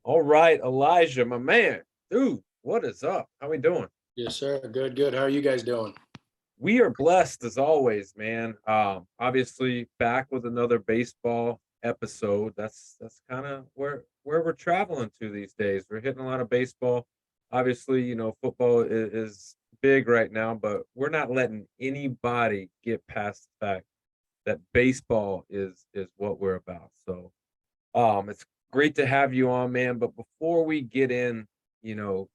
All right, Elijah, my man. Dude, what is up? How we doing? Yes, sir. Good, good. How are you guys doing? We are blessed as always, man. Obviously back with another baseball episode. That's kind of where we're traveling to these days. We're hitting a lot of baseball. Obviously, football is big right now, but we're not letting anybody get past the fact that baseball is what we're about. So, it's great to have you on, man. But before we get in, you know,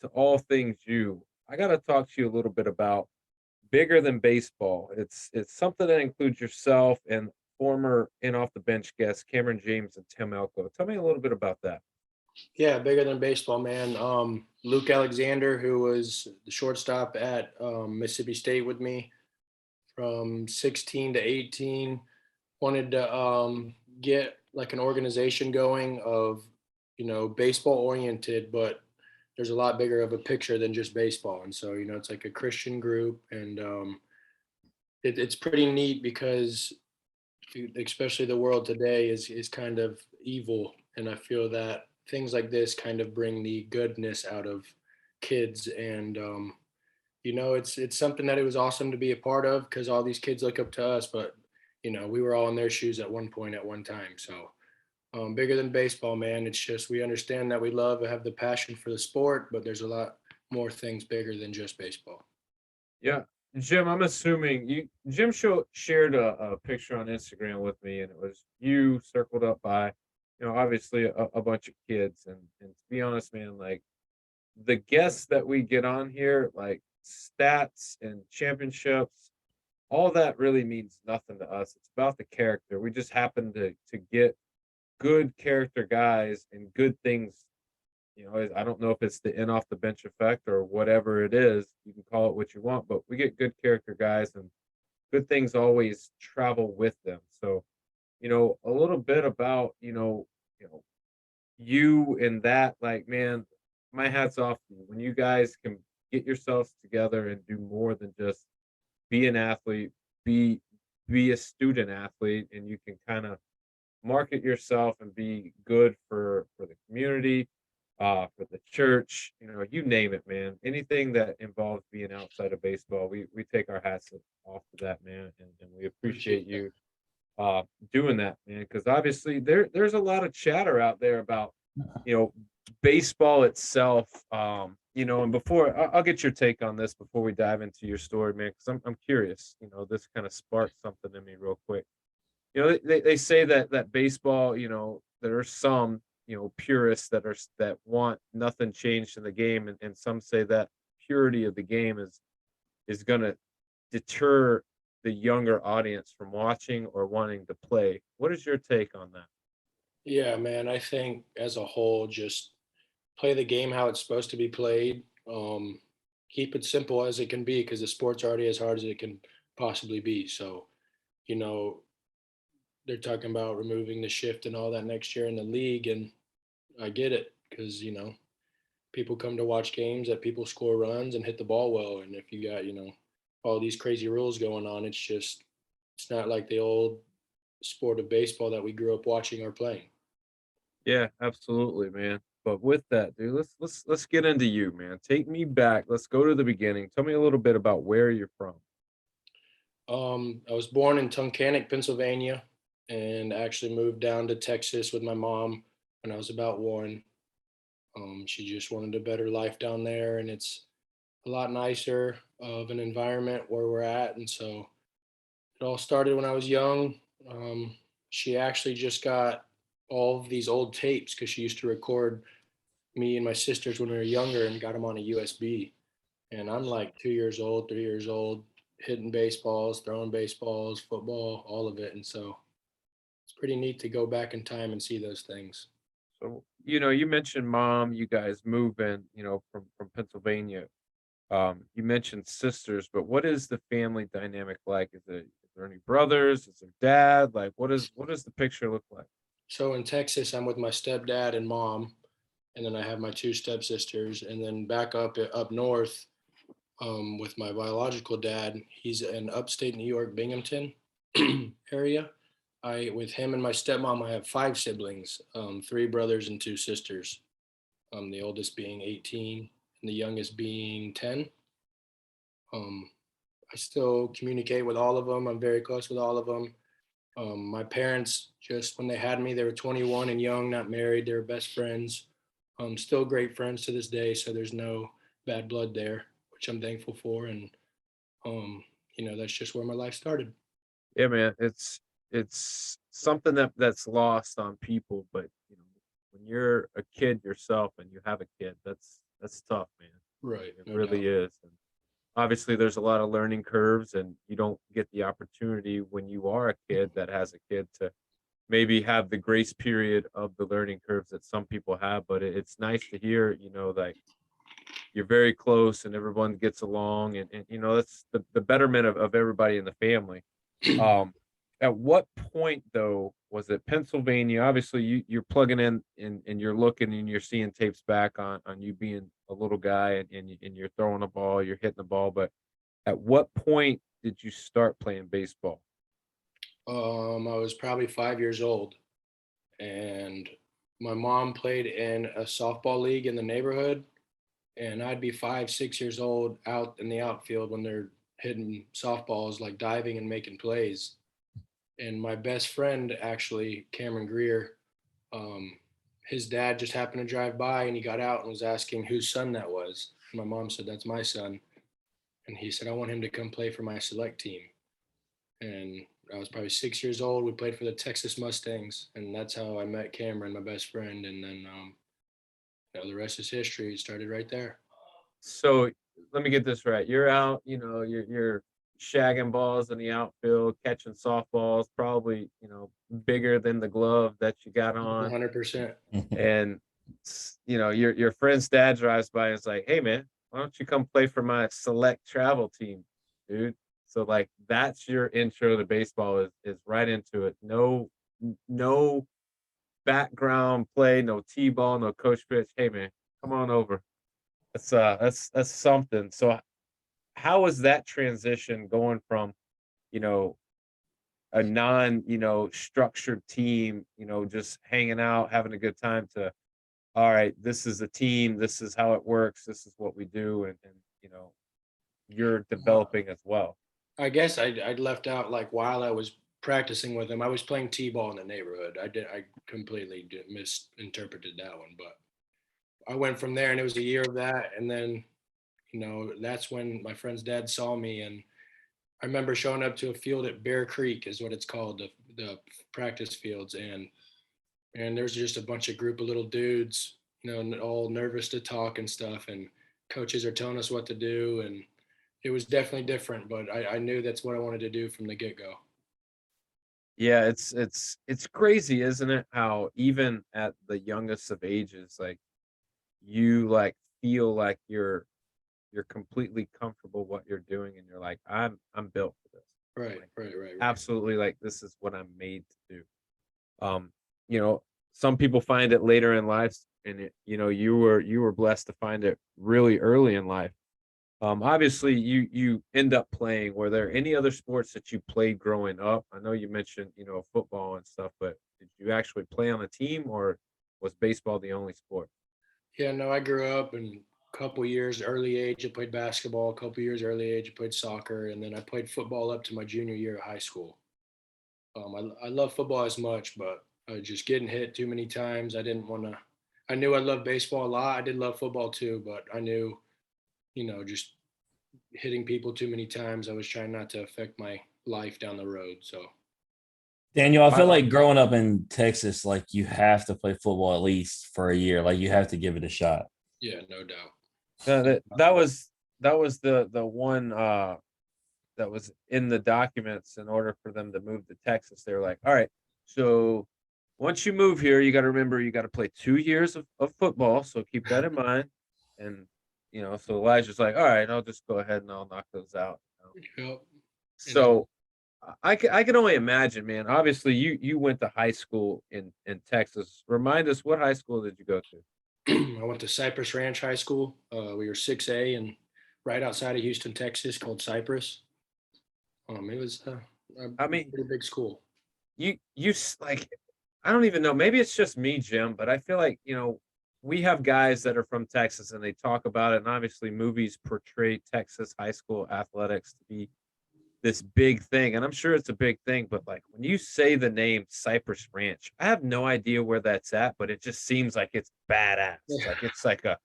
to all things you, I got to talk to you a little bit about bigger than baseball. It's something that includes yourself and former in off the bench guests Cameron James and Tim Elko. Tell me a little bit about that. Yeah, bigger than baseball, man. Luke Alexander, who was the shortstop at Mississippi State with me from 16 to 18, wanted to get like an organization going of, baseball oriented, but there's a lot bigger of a picture than just baseball. And so, it's like a Christian group, and it's pretty neat because especially the world today is kind of evil, and I feel that things like this kind of bring the goodness out of kids. And it's something that it was awesome to be a part of because all these kids look up to us, but we were all in their shoes at one point at one time. So bigger than baseball, man. It's just we understand that we love and have the passion for the sport, but there's a lot more things bigger than just baseball. Yeah. Jim, I'm assuming Jim shared a picture on Instagram with me, and it was you circled up by, obviously a bunch of kids. And to be honest, man, like the guests that we get on here, like stats and championships, all that really means nothing to us. It's about the character. We just happen to get good character guys and good things. I don't know if it's the in off the bench effect or whatever it is. You can call it what you want, but we get good character guys, and good things always travel with them. So, a little bit about, you and that, like, man, my hat's off to you. When you guys can get yourselves together and do more than just be an athlete, be be a student athlete, and you can kind of market yourself and be good for the community, for the church, you name it, man. Anything that involves being outside of baseball, we take our hats off to that, man, and we Appreciate appreciate that. you doing that, man, because obviously there's a lot of chatter out there about, you know, baseball itself. And before I'll get your take on this before we dive into your story, man, because I'm curious. This kind of sparked something in me real quick. They say that baseball, there are some, purists that want nothing changed in the game, and some say that purity of the game is gonna deter the younger audience from watching or wanting to play. What is your take on that? Yeah, man. I think as a whole, just play the game how it's supposed to be played. Keep it simple as it can be because the sport's already as hard as it can possibly be. So, you know, they're talking about removing the shift and all that next year in the league. And I get it because, people come to watch games that people score runs and hit the ball well. And if you got, all these crazy rules going on, it's not like the old sport of baseball that we grew up watching or playing. Yeah, absolutely, man. But with that, dude, let's get into you, man. Take me back. Let's go to the beginning. Tell me a little bit about where you're from. I was born in Tunkhannock, Pennsylvania, and actually moved down to Texas with my mom when I was about one. She just wanted a better life down there, and it's a lot nicer of an environment where we're at. And so it all started when I was young. She actually just got all of these old tapes because she used to record me and my sisters when we were younger and got them on a USB. And I'm like 2 years old, 3 years old, hitting baseballs, throwing baseballs, football, all of it. And so it's pretty neat to go back in time and see those things. So, you mentioned mom, you guys moving, from Pennsylvania. You mentioned sisters, but what is the family dynamic like? Is there any brothers? Is there dad? Like, what does the picture look like? So in Texas, I'm with my stepdad and mom, and then I have my two stepsisters. And then back up north with my biological dad. He's in upstate New York, Binghamton area. with him and my stepmom, I have 5 siblings, 3 brothers and 2 sisters. The oldest being 18 and the youngest being 10. Um, I still communicate with all of them. I'm very close with all of them. My parents, just when they had me, they were 21 and young, not married. They were best friends. Still great friends to this day. So there's no bad blood there, which I'm thankful for. And, um, that's just where my life started. Yeah, man, it's something that's lost on people, but when you're a kid yourself and you have a kid, that's tough, man. Right. It No really doubt. is. And obviously, there's a lot of learning curves, and you don't get the opportunity when you are a kid that has a kid to maybe have the grace period of the learning curves that some people have. But it's nice to hear, like you're very close and everyone gets along, and that's the betterment of everybody in the family. Um, at what point though was it Pennsylvania? Obviously, you're plugging in and you're looking and you're seeing tapes back on you being a little guy and you're throwing a ball, you're hitting the ball. But at what point did you start playing baseball? I was probably 5 years old, and my mom played in a softball league in the neighborhood, and I'd be 5, 6 years old out in the outfield when they're hitting softballs, like diving and making plays. And my best friend, actually, Cameron Greer, um, his dad just happened to drive by and he got out and was asking whose son that was. And my mom said, "That's my son." And he said, "I want him to come play for my select team." And I was probably 6 years old. We played for the Texas Mustangs, and that's how I met Cameron, my best friend. And then, the rest is history. It started right there. So let me get this right. You're out, you're shagging balls in the outfield, catching softballs, probably, bigger than the glove that you got on. 100%. And your friend's dad drives by and is like, "Hey man, why don't you come play for my select travel team, dude?" So like that's your intro to baseball is right into it. No background play, no T-ball, no coach pitch. Hey man, come on over. That's something. So how was that transition going from, you know, a non, structured team, just hanging out, having a good time to, all right, this is a team, this is how it works, this is what we do, and you're Uh, developing as well. I guess I'd left out, like, while I was practicing with him. I was playing t-ball in the neighborhood. I completely misinterpreted that one, but I went from there, and it was a year of that, and then that's when my friend's dad saw me, and I remember showing up to a field at Bear Creek, is what it's called, the practice fields, and there's just a bunch of group of little dudes, all nervous to talk and stuff, and coaches are telling us what to do, and it was definitely different, but I knew that's what I wanted to do from the get go. Yeah, it's crazy, isn't it? How even at the youngest of ages, like you like feel like you're completely comfortable what you're doing, and you're like, I'm built for this. Right, Like right, right, right. absolutely, like this is what I'm made to do. Um, you know, some people find it later in life, and you were blessed to find it really early in life. Obviously, you end up playing. Were there any other sports that you played growing up? I know you mentioned football and stuff, but did you actually play on a team, or was baseball the only sport? Yeah, no, I grew up, and a couple years early age I played basketball, a couple years early age I played soccer, and then I played football up to my junior year of high school. I love football as much, but just getting hit too many times, I didn't want to. I knew I loved baseball a lot. I did love football too, but I knew, just hitting people too many times, I was trying not to affect my life down the road. So, Daniel, I feel I, like growing up in Texas, like you have to play football at least for a year. Like you have to give it a shot. yeah, no doubt. that was the one that was in the documents in order for them to move to Texas. They were like, all right, so once you move here, you got to remember you got to play 2 years of football. So keep that in mind. And, so Elijah's like, all right, I'll just go ahead and I'll knock those out. Yep. And So I can only imagine, man. Obviously, you went to high school in Texas. Remind us, what high school did you go to? I went to Cypress Ranch High School. We were 6A and right outside of Houston, Texas, called Cypress. It was a I mean, pretty big school. like, I don't even know. Maybe it's just me, Jim, but I feel like, we have guys that are from Texas and they talk about it. And obviously, movies portray Texas high school athletics to be this big thing. And I'm sure it's a big thing. But like when you say the name Cypress Ranch, I have no idea where that's at, but it just seems like it's badass. Like it's like a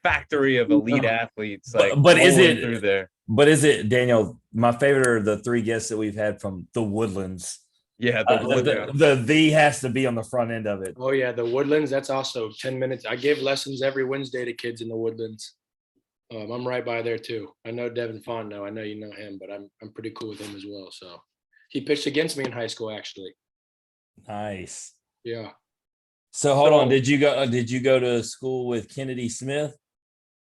factory of elite athletes, like but is rolling it through there. but is it Daniel? My favorite are the three guests that we've had from the Woodlands. Yeah, The has to be on the front end of it. Oh yeah, the Woodlands. That's also 10 minutes. I give lessons every Wednesday to kids in the Woodlands. I'm right by there too. I know Devin Font now. I know you know him, but I'm pretty cool with him as well. So he pitched against me in high school, actually. Nice. Yeah. So hold on. Did you go to school with Kennedy Smith?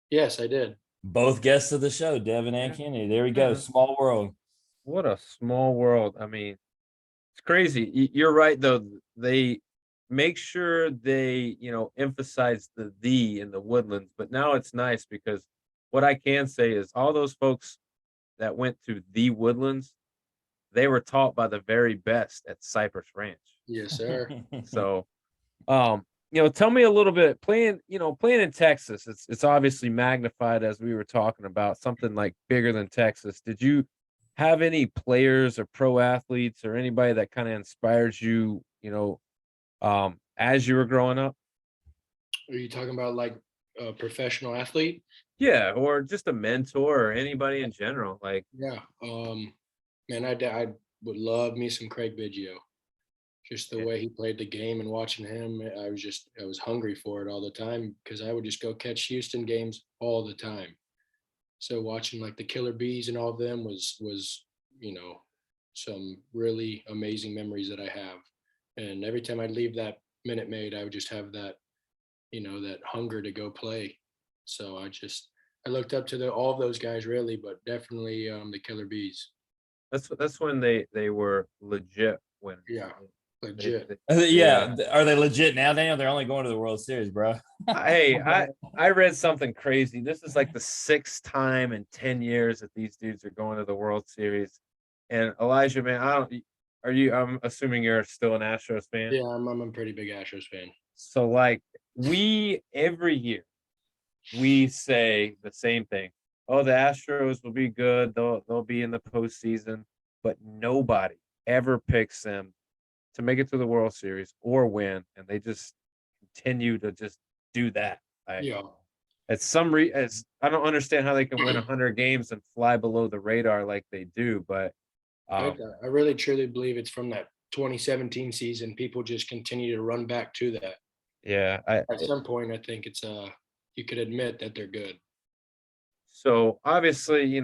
Yes, I did. Both guests of the show, Devin and Kennedy. There we go. Small world. What a small world. I mean, it's crazy. You're right, though. They make sure they, emphasize the in the Woodlands. But now it's nice because what I can say is all those folks that went to the Woodlands, they were taught by the very best at Cypress Ranch. Yes, sir. So, tell me a little bit playing in Texas. It's obviously magnified as we were talking about something like bigger than Texas. Did you have any players or pro athletes or anybody that kind of inspired you, as you were growing up? Are you talking about like a professional athlete? Yeah, or just a mentor or anybody in general. Like, Yeah. Man, I would love me some Craig Biggio. Just the Yeah. way he played the game and watching him, I was hungry for it all the time because I would just go catch Houston games all the time. So watching like the Killer Bees and all of them was some really amazing memories that I have. And every time I'd leave that Minute Maid, I would just have that that hunger to go play. So I looked up to all of those guys really, but definitely the Killer Bees. that's when they were legit when Yeah, they, legit. Yeah. Are they legit now, Daniel? They're only going to the World Series, bro. Hey, I read something crazy. This is like the sixth time in 10 years that these dudes are going to the World Series. And Elijah, man, I'm assuming you're still an Astros fan. Yeah, I'm a pretty big Astros fan. So like every year we say the same thing. Oh, the Astros will be good. They'll be in the postseason, but nobody ever picks them to make it to the World Series or win, and they just continue to just do that. Yeah. As I don't understand how they can win 100 games and fly below the radar like they do, but I really truly believe it's from that 2017 season. People just continue to run back to that. yeah, At some point, I think it's you could admit that they're good. so obviously,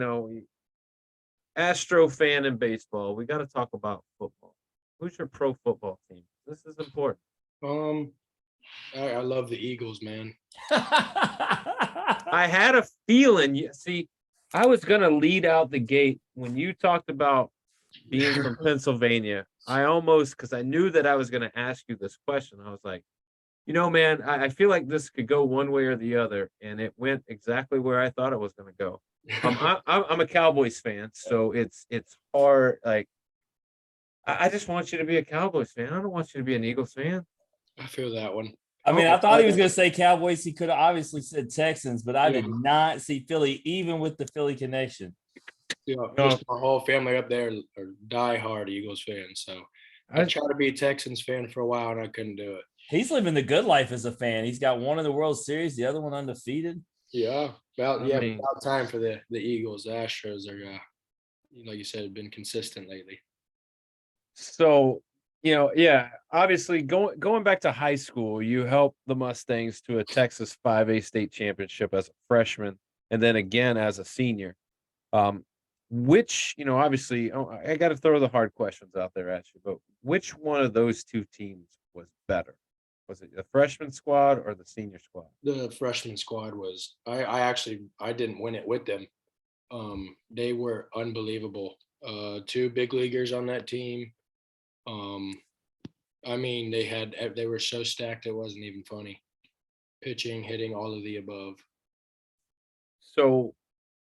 Astro fan in baseball, we got to talk about football. Who's your pro football team? This is important. Um, I love the Eagles, man. I had a feeling. See, I was gonna lead out the gate when you talked about being from Pennsylvania. I almost, because I knew that I was gonna ask you this question. I was like, man, I feel like this could go one way or the other, and it went exactly where I thought it was gonna go. I'm a Cowboys fan, so it's hard. Like, I just want you to be a Cowboys fan. I don't want you to be an Eagles fan. I feel that one. I mean, I thought he was going to say Cowboys. He could have obviously said Texans, but I did not see Philly, even with the Philly connection. Yeah, just my whole family up there are diehard Eagles fans. So I tried to be a Texans fan for a while, and I couldn't do it. He's living the good life as a fan. He's got one in the World Series, the other one undefeated. Yeah, about time for the Eagles. The Astros are, like you said, have been consistent lately. So, obviously going back to high school, you helped the Mustangs to a Texas 5A state championship as a freshman, and then again as a senior. Which, obviously, I got to throw the hard questions out there at you, but which one of those two teams was better? Was it the freshman squad or the senior squad? The freshman squad was. I didn't win it with them. They were unbelievable. Two big leaguers on that team. I mean, they were so stacked it wasn't even funny. Pitching, hitting, all of the above. So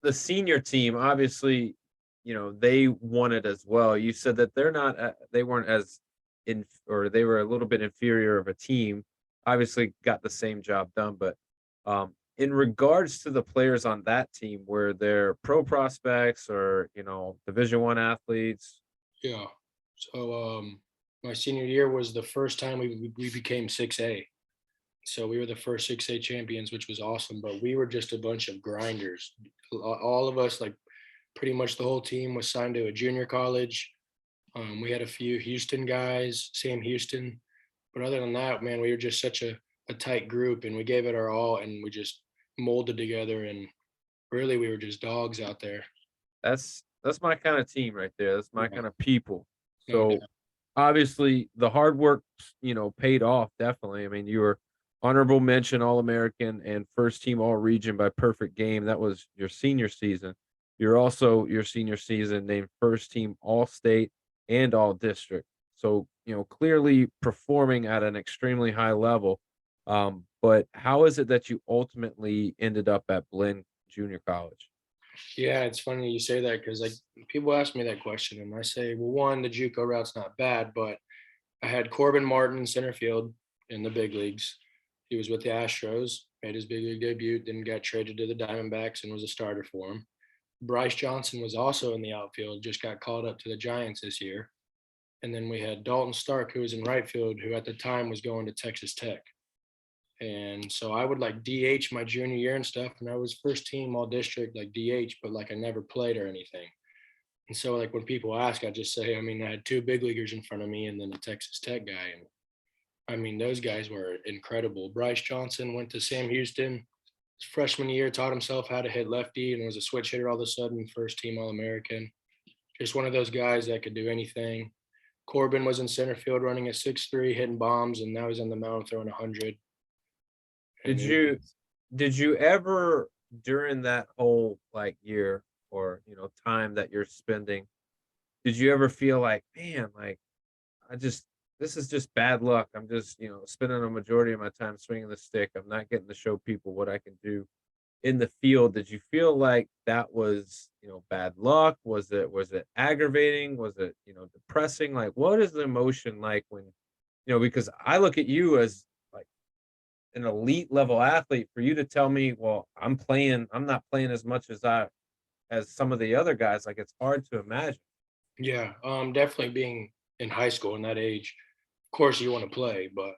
the senior team, obviously, they won it as well. You said that they weren't as or they were a little bit inferior of a team. Obviously, got the same job done, but in regards to the players on that team, were there pro prospects or Division I athletes? Yeah. So my senior year was the first time we became 6A. So we were the first 6A champions, which was awesome. But we were just a bunch of grinders. All of us, like pretty much the whole team, was signed to a junior college. We had a few Houston guys, Sam Houston. But other than that, man, we were just such a tight group, and we gave it our all, and we just molded together. And really, we were just dogs out there. That's my kind of team right there. That's my Yeah. kind of people. No So doubt. obviously the hard work, paid off definitely. I mean, you were honorable mention All-American and first team All-Region by perfect game. That was your senior season. You're also your senior season named first team All-State and All-District. So, clearly performing at an extremely high level. But how is it that you ultimately ended up at Blinn Junior College? Yeah, it's funny you say that because like people ask me that question, and I say, well, one, the JUCO route's not bad, but I had Corbin Martin in center field in the big leagues. He was with the Astros, made his big league debut, then got traded to the Diamondbacks and was a starter for him. Bryce Johnson was also in the outfield, just got called up to the Giants this year. And then we had Dalton Stark, who was in right field, who at the time was going to Texas Tech. And so I would like DH my junior year and stuff. And I was first team all district, like DH, but like I never played or anything. And so like when people ask, I just say, I mean, I had two big leaguers in front of me and then a Texas Tech guy. And I mean, those guys were incredible. Bryce Johnson went to Sam Houston. His freshman year, taught himself how to hit lefty and was a switch hitter all of a sudden, first team All American. Just one of those guys that could do anything. Corbin was in center field running a 6'3", hitting bombs, and now he's on the mound throwing 100. Did you ever during that whole like year or time that you're spending, did you ever feel like, man, like this is just bad luck. I'm just, spending a majority of my time swinging the stick. I'm not getting to show people what I can do in the field. Did you feel like that was, bad luck? Was it aggravating? Was it, depressing? Like, what is the emotion like when, because I look at you as like an elite level athlete. For you to tell me, well, I'm not playing as much as some of the other guys, like it's hard to imagine. Yeah, definitely being in high school in that age, of course you want to play, but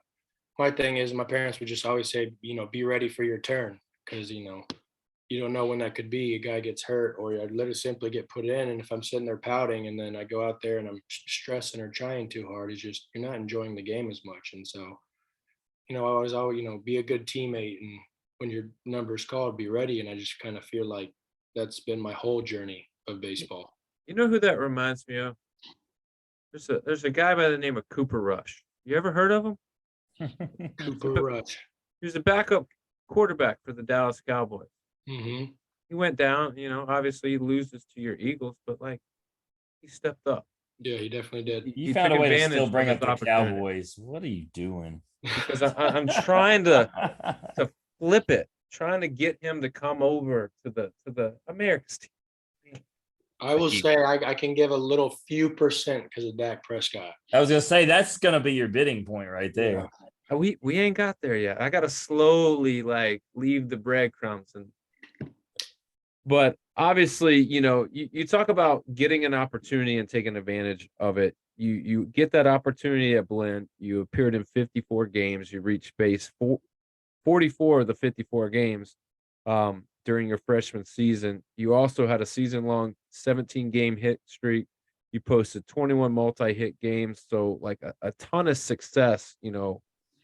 my thing is my parents would just always say, be ready for your turn because, you don't know when that could be. A guy gets hurt or I'd literally simply get put in. And if I'm sitting there pouting and then I go out there and I'm stressing or trying too hard, it's just, you're not enjoying the game as much. And so, I always, be a good teammate. And when your number's called, be ready. And I just kind of feel like that's been my whole journey of baseball. You know who that reminds me of? There's a guy by the name of Cooper Rush. You ever heard of him? Cooper Rush. He was a backup quarterback for the Dallas Cowboys. Mm-hmm. He went down, obviously he loses to your Eagles, but like he stepped up. Yeah, he definitely did. You He found took a way to advantage still of bring his up the opportunity. Cowboys. What are you doing? Because I'm trying to flip it, trying to get him to come over to the America's team. I will say I can give a little few percent because of Dak Prescott. I was gonna say that's gonna be your bidding point right there. Yeah. We ain't got there yet. I gotta slowly like leave the breadcrumbs but obviously, you talk about getting an opportunity and taking advantage of it. You get that opportunity at Blinn. You appeared in 54 games. You reached base 44 of the 54 games during your freshman season. You also had a season-long 17-game hit streak. You posted 21 multi-hit games, so like a ton of success,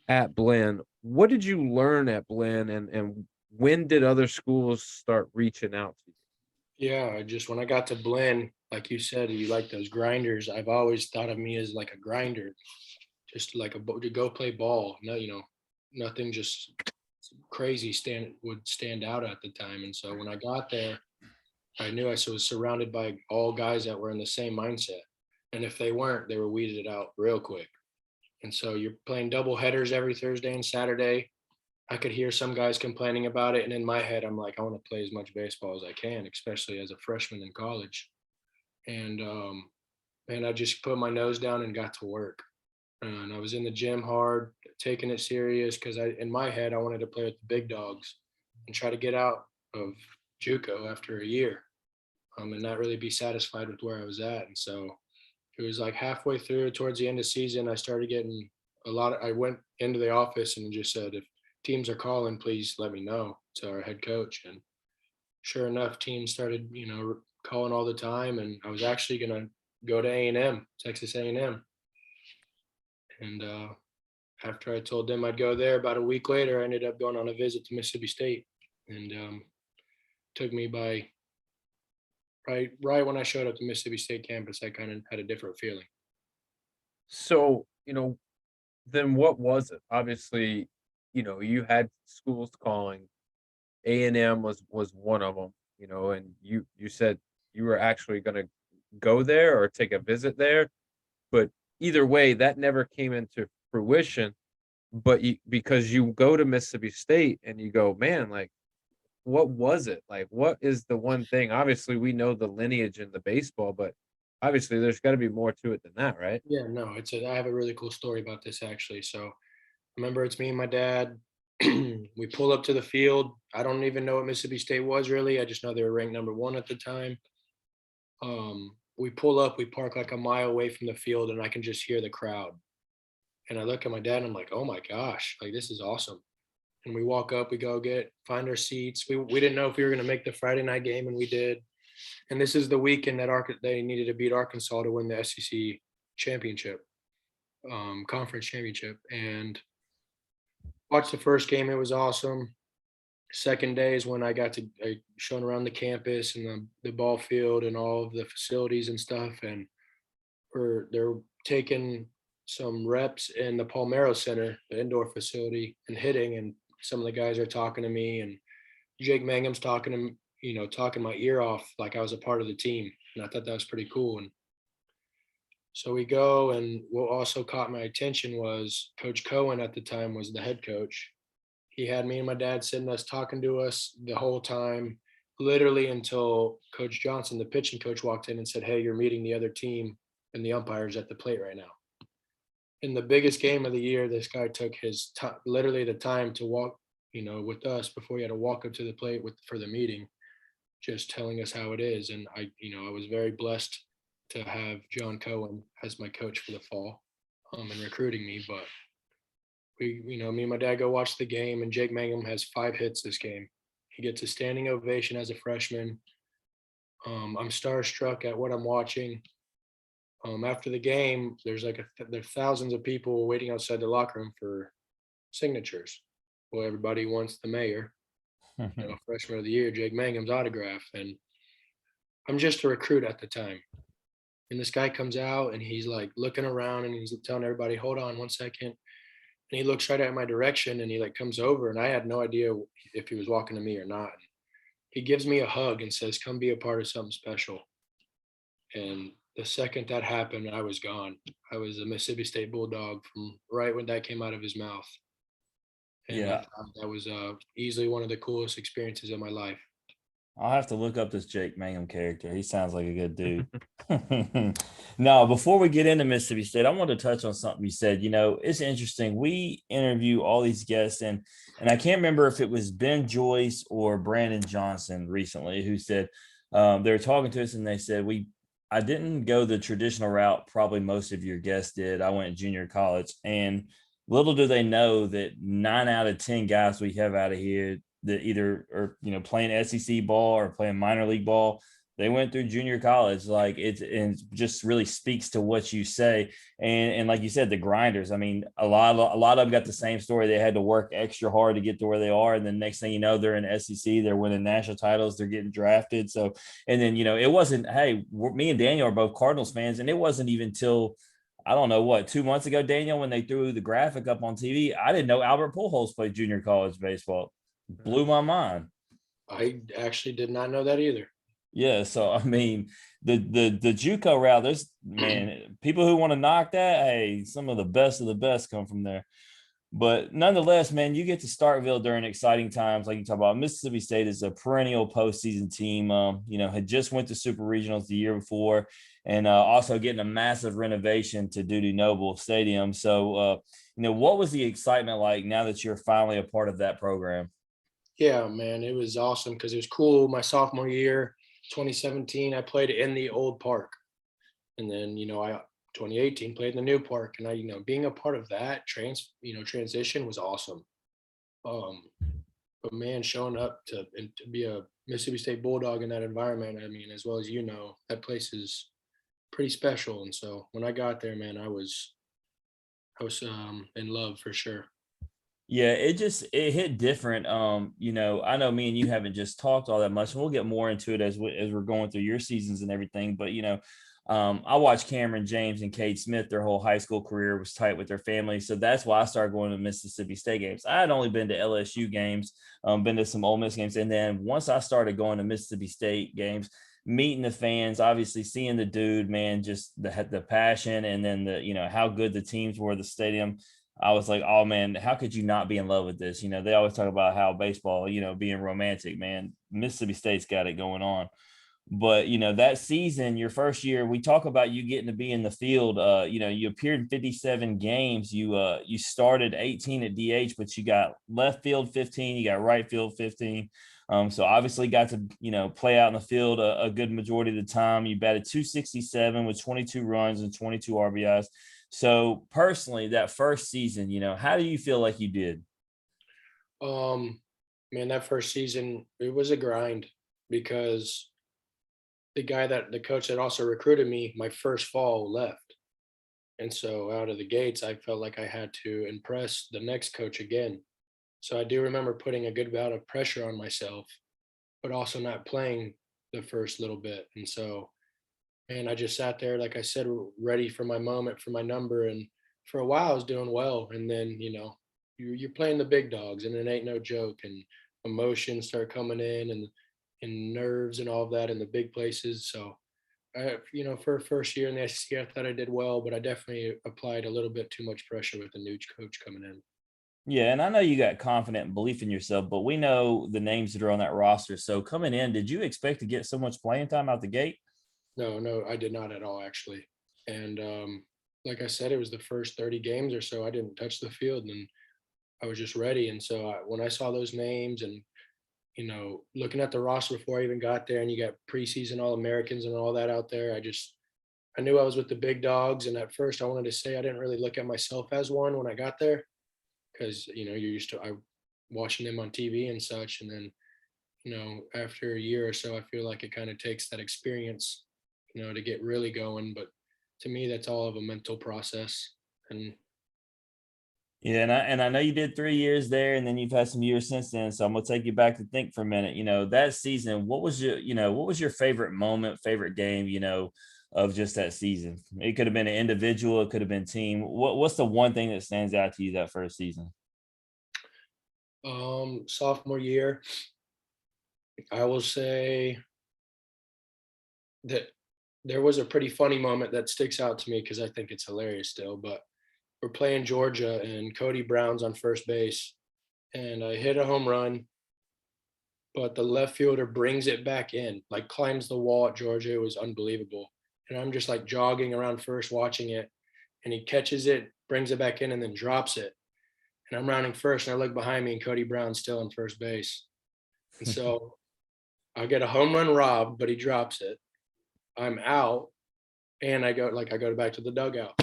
at Blinn. What did you learn at Blinn, and when did other schools start reaching out to you? Yeah, when I got to Blinn, like you said, you like those grinders. I've always thought of me as like a grinder, just like to go play ball. No, nothing just crazy would stand out at the time. And so when I got there, I knew I was surrounded by all guys that were in the same mindset. And if they weren't, they were weeded out real quick. And so you're playing double headers every Thursday and Saturday. I could hear some guys complaining about it. And in my head, I'm like, I want to play as much baseball as I can, especially as a freshman in college. And I just put my nose down and got to work. and I was in the gym hard, taking it serious because in my head I wanted to play with the big dogs and try to get out of JUCO after a year, and not really be satisfied with where I was at. And so it was like halfway through, towards the end of the season, I started getting I went into the office and just said, if teams are calling, please let me know, to our head coach. And sure enough, teams started, calling all the time. And I was actually going to go to A&M, Texas A&M. And after I told them I'd go there, about a week later, I ended up going on a visit to Mississippi State. And took me by right when I showed up to Mississippi State campus, I kind of had a different feeling. So, then what was it? Obviously, you had schools calling. A&M was one of them, and you said you were actually going to go there or take a visit there, but either way, that never came into fruition. But because you go to Mississippi State and you go, man, like, what was it? Like, what is the one thing? Obviously, we know the lineage in the baseball, but obviously there's got to be more to it than that, right? Yeah, no, I have a really cool story about this actually. So remember, it's me and my dad. We pull up to the field. I don't even know what Mississippi State was really. I just know they were ranked number one at the time. We pull up, we park like a mile away from the field, and I can just hear the crowd. And I look at my dad and I'm like, oh my gosh, like this is awesome. And we walk up, we go find our seats. We didn't know if we were going to make the Friday night game, and we did. And this is the weekend that they needed to beat Arkansas to win the SEC championship, conference championship. And watched the first game. It was awesome. Second day is when I got to shown around the campus and the ball field and all of the facilities and stuff. And they're taking some reps in the Palmero Center, the indoor facility, and hitting. And some of the guys are talking to me, and Jake Mangum's talking my ear off like I was a part of the team. And I thought that was pretty cool. And so we go, and what also caught my attention was Coach Cohen at the time was the head coach. He had me and my dad sitting us talking to us the whole time, literally until Coach Johnson, the pitching coach, walked in and said, hey, you're meeting the other team and the umpires at the plate right now. In the biggest game of the year, this guy took his time, literally the time to walk, with us before he had to walk up to the plate for the meeting, just telling us how it is. And I was very blessed to have John Cohen as my coach for the fall, and recruiting me. But me and my dad go watch the game, and Jake Mangum has 5 hits this game. He gets a standing ovation as a freshman. I'm starstruck at what I'm watching. After the game, there's thousands of people waiting outside the locker room for signatures. Well, everybody wants the mayor, freshman of the year, Jake Mangum's autograph. And I'm just a recruit at the time. And this guy comes out and he's like looking around and he's telling everybody, hold on 1 second. And he looks right at my direction and he comes over, and I had no idea if he was walking to me or not. He gives me a hug and says, come be a part of something special. And the second that happened, I was gone. I was a Mississippi State Bulldog from right when that came out of his mouth. And Yeah. that was easily one of the coolest experiences of my life. I'll have to look up this Jake Mangum character. He sounds like a good dude. No, before we get into Mississippi State, I want to touch on something you said. It's interesting. We interview all these guests, and I can't remember if it was Ben Joyce or Brandon Johnson recently who said they were talking to us, and they said, I didn't go the traditional route. Probably most of your guests did. I went junior college, and little do they know that 9 out of 10 guys we have out of here that either are playing SEC ball or playing minor league ball, they went through junior college. Like it just really speaks to what you say. And like you said, the grinders. I mean, a lot of them got the same story. They had to work extra hard to get to where they are, and then next thing you know, they're in SEC. They're winning national titles. They're getting drafted. So, and then it wasn't. Hey, me and Daniel are both Cardinals fans, and it wasn't even till I don't know 2 months ago, Daniel, when they threw the graphic up on TV. I didn't know Albert Pujols played junior college baseball. Blew my mind. I actually did not know that either. Yeah, so I mean, the JUCO route, there's people who want to knock that. Hey, some of the best come from there. But nonetheless, man, you get to Starkville during exciting times, like you talk about. Mississippi State is a perennial postseason team. Had just went to Super Regionals the year before, and also getting a massive renovation to Duty Noble Stadium. So, what was the excitement like now that you're finally a part of that program? Yeah, man, it was awesome because it was cool. My sophomore year, 2017, I played in the old park, and then I 2018 played in the new park, and I being a part of that transition was awesome. Um, but man, showing up to be a Mississippi State Bulldog in that environment, I mean, as well as that place is pretty special. And so when I got there, man, I was in love for sure. Yeah, it hit different. I know me and you haven't just talked all that much, and we'll get more into it as we're going through your seasons and everything. But I watched Cameron James and Cade Smith. Their whole high school career was tight with their family, so that's why I started going to Mississippi State games. I had only been to LSU games, been to some Ole Miss games, and then once I started going to Mississippi State games, meeting the fans, obviously seeing the dude, man, just the passion, and then the how good the teams were, the stadium. I was like, oh man, how could you not be in love with this? They always talk about how baseball, being romantic, man. Mississippi State's got it going on. But that season, your first year, we talk about you getting to be in the field. You appeared in 57 games. You started 18 at DH, but you got left field 15, you got right field 15. So obviously got to play out in the field a good majority of the time. You batted 267 with 22 runs and 22 RBIs. So personally, that first season, how do you feel like you did? Um, Man, that first season it was a grind because the coach that also recruited me my first fall left. And so out of the gates, I felt like I had to impress the next coach again. So I do remember putting a good amount of pressure on myself, but also not playing the first little bit. And so, man, I just sat there, like I said, ready for my moment, for my number. And for a while, I was doing well. And then, you're playing the big dogs, and it ain't no joke. And emotions start coming in, and nerves and all of that in the big places. So for a first year in the SEC, I thought I did well, but I definitely applied a little bit too much pressure with the new coach coming in. Yeah, and I know you got confident and belief in yourself, but we know the names that are on that roster. So coming in, did you expect to get so much playing time out the gate? No, no, I did not at all actually. And like I said, it was the first 30 games or so. I didn't touch the field, and I was just ready. And so when I saw those names, and looking at the roster before I even got there, and you got preseason All Americans and all that out there, I knew I was with the big dogs. And at first, I wanted to say I didn't really look at myself as one when I got there, because you're used to watching them on TV and such. And then after a year or so, I feel like it kind of takes that experience, to get really going. But to me, that's all of a mental process. And Yeah, and I know you did 3 years there, and then you've had some years since then. So I'm gonna take you back to think for a minute. That season, what was your favorite moment, favorite game, of just that season? It could have been an individual, it could have been team. What's the one thing that stands out to you that first season? sophomore year, I will say that there was a pretty funny moment that sticks out to me because I think it's hilarious still. But we're playing Georgia, and Cody Brown's on first base, and I hit a home run, but the left fielder brings it back in, like climbs the wall at Georgia. It was unbelievable. And I'm just like jogging around first watching it, and he catches it, brings it back in, and then drops it. And I'm rounding first, and I look behind me, and Cody Brown's still on first base. And so I get a home run robbed, but he drops it. I'm out, and I go back to the dugout.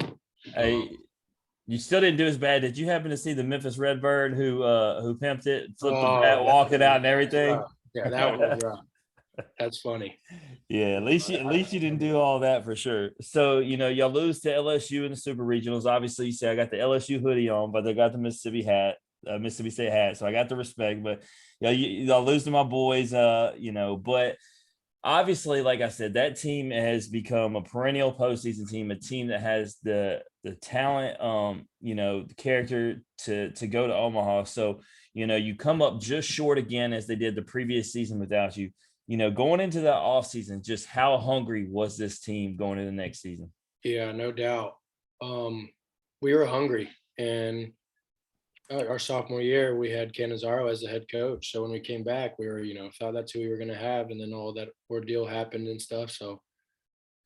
Hey, you still didn't do as bad. Did you happen to see the Memphis Redbird who pimped it, flipped the bat, walked it out, and everything? Yeah, that one was rough. That's funny. Yeah, at least you didn't do all that for sure. So y'all lose to LSU in the Super Regionals. Obviously, you say I got the LSU hoodie on, but they got the Mississippi State hat, so I got the respect. But y'all lose to my boys. But obviously, like I said, that team has become a perennial postseason team, a team that has the talent, the character to go to Omaha. So you come up just short again as they did the previous season without you. Going into that offseason, just how hungry was this team going into the next season? Yeah, no doubt. We were hungry, and our sophomore year, we had Canizaro as the head coach. So when we came back, we were, thought that's who we were going to have. And then all that ordeal happened and stuff. So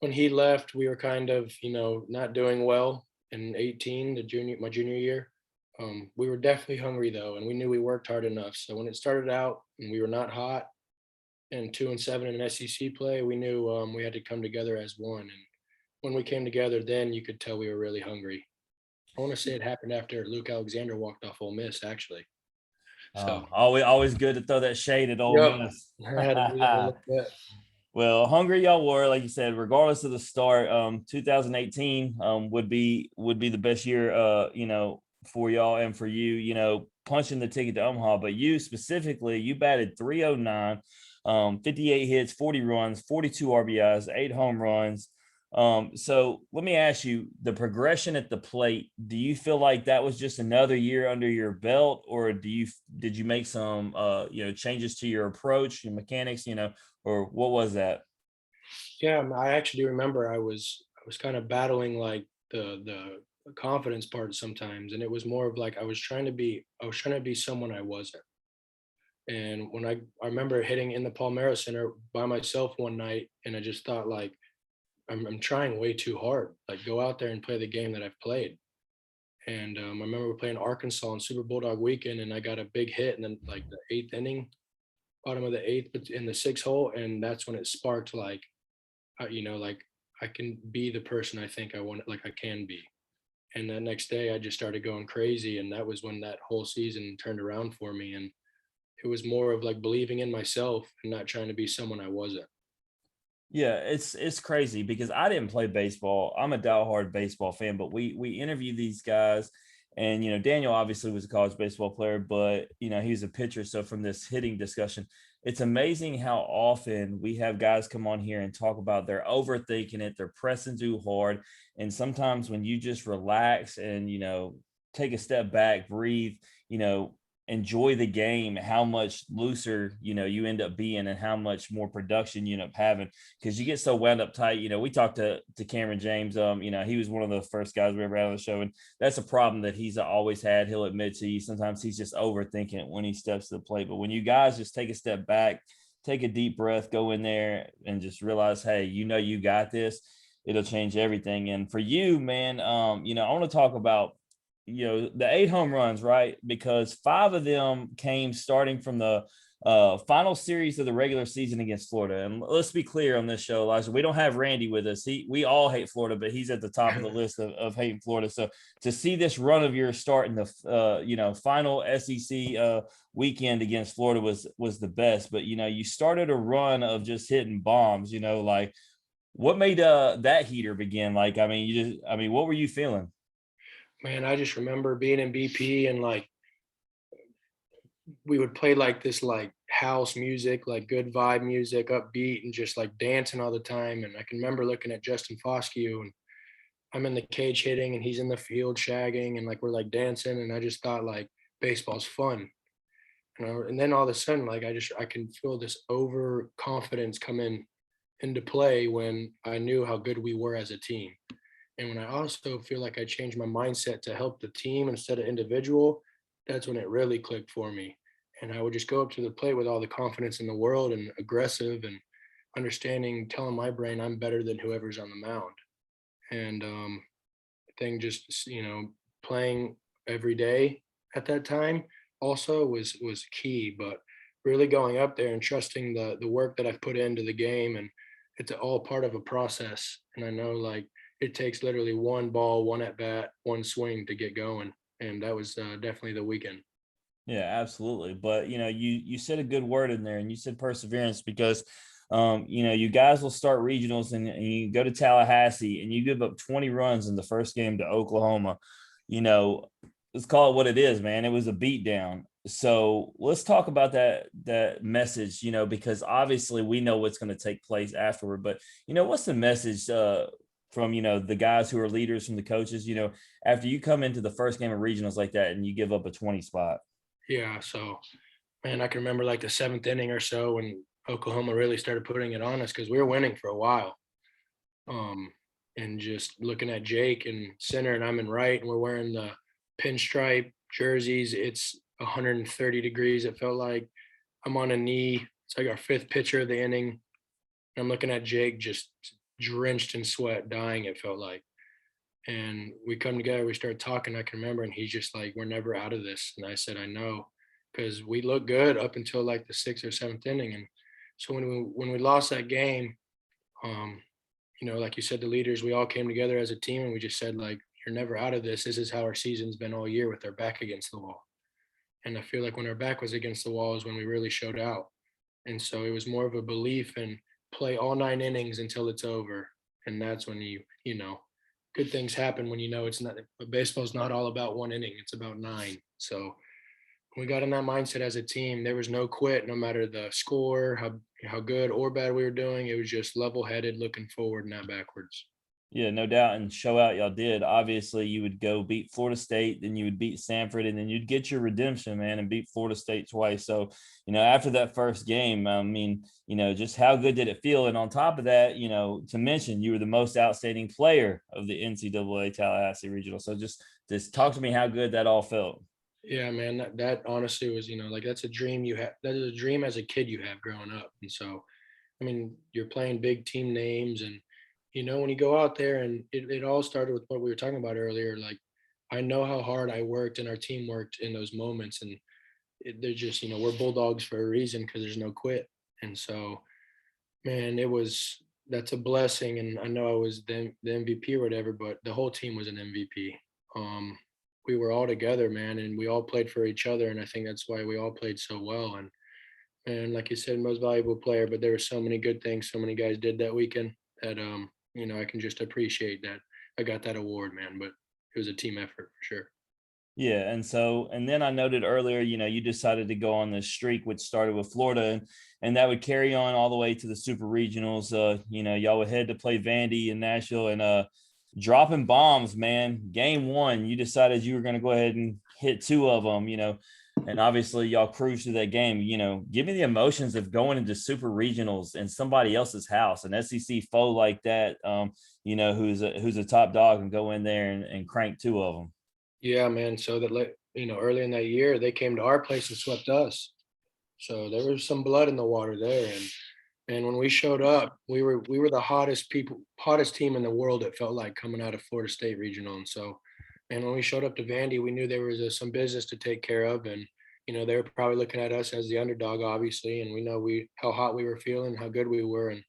when he left, we were kind of, not doing well in 18, my junior year. We were definitely hungry though, and we knew we worked hard enough. So when it started out and we were not hot and 2-7 in SEC play, we knew we had to come together as one. And when we came together, then you could tell we were really hungry. I want to say it happened after Luke Alexander walked off Ole Miss, actually. So, Always good to throw that shade at Ole yep, Miss. I had to do that a little bit. Well, hungry y'all were, like you said, regardless of the start. 2018 would be the best year, for y'all and for you, punching the ticket to Omaha. But you specifically, you batted 309, 58 hits, 40 runs, 42 RBIs, 8 home runs. So let me ask you, the progression at the plate, do you feel like that was just another year under your belt, or did you make some changes to your approach, your mechanics, or what was that? Yeah, I actually remember I was kind of battling like the confidence part sometimes, and it was more of like I was trying to be someone I wasn't. And when I remember hitting in the Palmero Center by myself one night, and I just thought like I'm trying way too hard. Like go out there and play the game that I've played. And I remember we playing Arkansas on Super Bulldog weekend, and I got a big hit, and then like the eighth inning, bottom of the eighth, but in the sixth hole, and that's when it sparked like, like I can be the person I think I want, like I can be. And that next day, I just started going crazy, and that was when that whole season turned around for me. And it was more of like believing in myself and not trying to be someone I wasn't. Yeah, it's crazy because I didn't play baseball. I'm a diehard baseball fan, but we interview these guys, and Daniel obviously was a college baseball player, but he was a pitcher. So from this hitting discussion, it's amazing how often we have guys come on here and talk about they're overthinking it, they're pressing too hard, and sometimes when you just relax and take a step back, breathe, you know, enjoy the game, how much looser you end up being, and how much more production you end up having, because you get so wound up tight. We talked to Cameron James. He was one of the first guys we ever had on the show, and that's a problem that he's always had. He'll admit to you sometimes he's just overthinking it when he steps to the plate. But when you guys just take a step back, take a deep breath, go in there and just realize, hey, you got this, it'll change everything. And for you, man, I want to talk about the 8 home runs, right? Because 5 of them came starting from the final series of the regular season against Florida. And let's be clear on this show, Elijah, we don't have Randy with us. We all hate Florida, but he's at the top of the list of hating Florida. So to see this run of yours start in the final SEC weekend against Florida was the best. But you started a run of just hitting bombs. Like what made that heater begin? Like, what were you feeling? Man, I just remember being in BP, and like we would play like this like house music, like good vibe music, upbeat, and just like dancing all the time. And I can remember looking at Justin Foscue, and I'm in the cage hitting and he's in the field shagging, and like we're like dancing, and I just thought like baseball's fun. And then all of a sudden, like I can feel this overconfidence come into play when I knew how good we were as a team. And when I also feel like I changed my mindset to help the team instead of individual, that's when it really clicked for me. And I would just go up to the plate with all the confidence in the world and aggressive and understanding, telling my brain I'm better than whoever's on the mound. And I think just playing every day at that time also was key. But really going up there and trusting the work that I've put into the game, and it's all part of a process. And I know like it takes literally one ball, one at bat, one swing to get going. And that was definitely the weekend. Yeah, absolutely. But you said a good word in there, and you said perseverance, because you guys will start regionals, and you go to Tallahassee and you give up 20 runs in the first game to Oklahoma. Let's call it what it is, man. It was a beatdown. So let's talk about that message, because obviously we know what's going to take place afterward. But what's the message from the guys who are leaders, from the coaches, after you come into the first game of regionals like that and you give up a 20 spot? Yeah. So, man, I can remember like the seventh inning or so when Oklahoma really started putting it on us because we were winning for a while. Um, and just looking at Jake in center and I'm in right, and we're wearing the pinstripe jerseys. It's 130 degrees. It felt like I'm on a knee. It's like our fifth pitcher of the inning. I'm looking at Jake just drenched in sweat, dying, it felt like. And we come together, we start talking, I can remember, and he's just like, we're never out of this. And I said, I know, because we looked good up until like the sixth or seventh inning. And so when we lost that game, um, like you said, the leaders, we all came together as a team and we just said, like, you're never out of this. This is how our season's been all year, with our back against the wall. And I feel like when our back was against the wall is when we really showed out. And so it was more of a belief and play all 9 innings until it's over. And that's when good things happen when it's not, baseball's not all about 1 inning, it's about 9. So when we got in that mindset as a team, there was no quit, no matter the score, how good or bad we were doing. It was just level headed, looking forward, not backwards. Yeah, no doubt. And show out y'all did. Obviously, you would go beat Florida State, then you would beat Sanford, and then you'd get your redemption, man, and beat Florida State twice. So, after that first game, I mean, just how good did it feel? And on top of that, to mention you were the most outstanding player of the NCAA Tallahassee Regional. So just talk to me how good that all felt. Yeah, man, that honestly was, like, that's a dream you have. That is a dream as a kid you have growing up. And so, I mean, you're playing big team names, and when you go out there, and it all started with what we were talking about earlier. Like, I know how hard I worked and our team worked in those moments, and they're just, we're bulldogs for a reason, because there's no quit. And so, man, that's a blessing. And I know I was the MVP or whatever, but the whole team was an MVP. We were all together, man, and we all played for each other. And I think that's why we all played so well. And like you said, most valuable player, but there were so many good things so many guys did that weekend that I can just appreciate that I got that award, man. But it was a team effort for sure. Yeah, and then I noted earlier, you decided to go on this streak, which started with Florida, and that would carry on all the way to the Super Regionals. Y'all would head to play Vandy in Nashville, and dropping bombs, man. Game 1, you decided you were going to go ahead and hit 2 of them, and obviously y'all cruised through that game. Give me the emotions of going into Super Regionals in somebody else's house, an SEC foe like that, who's a top dog, and go in there and crank 2 of them. Yeah, man. So that, early in that year, they came to our place and swept us. So there was some blood in the water there. And when we showed up, we were the hottest team in the world. It felt like, coming out of Florida State Regional. And so, and when we showed up to Vandy, we knew there was some business to take care of. And, they were probably looking at us as the underdog, obviously. And we know how hot we were feeling, how good we were. And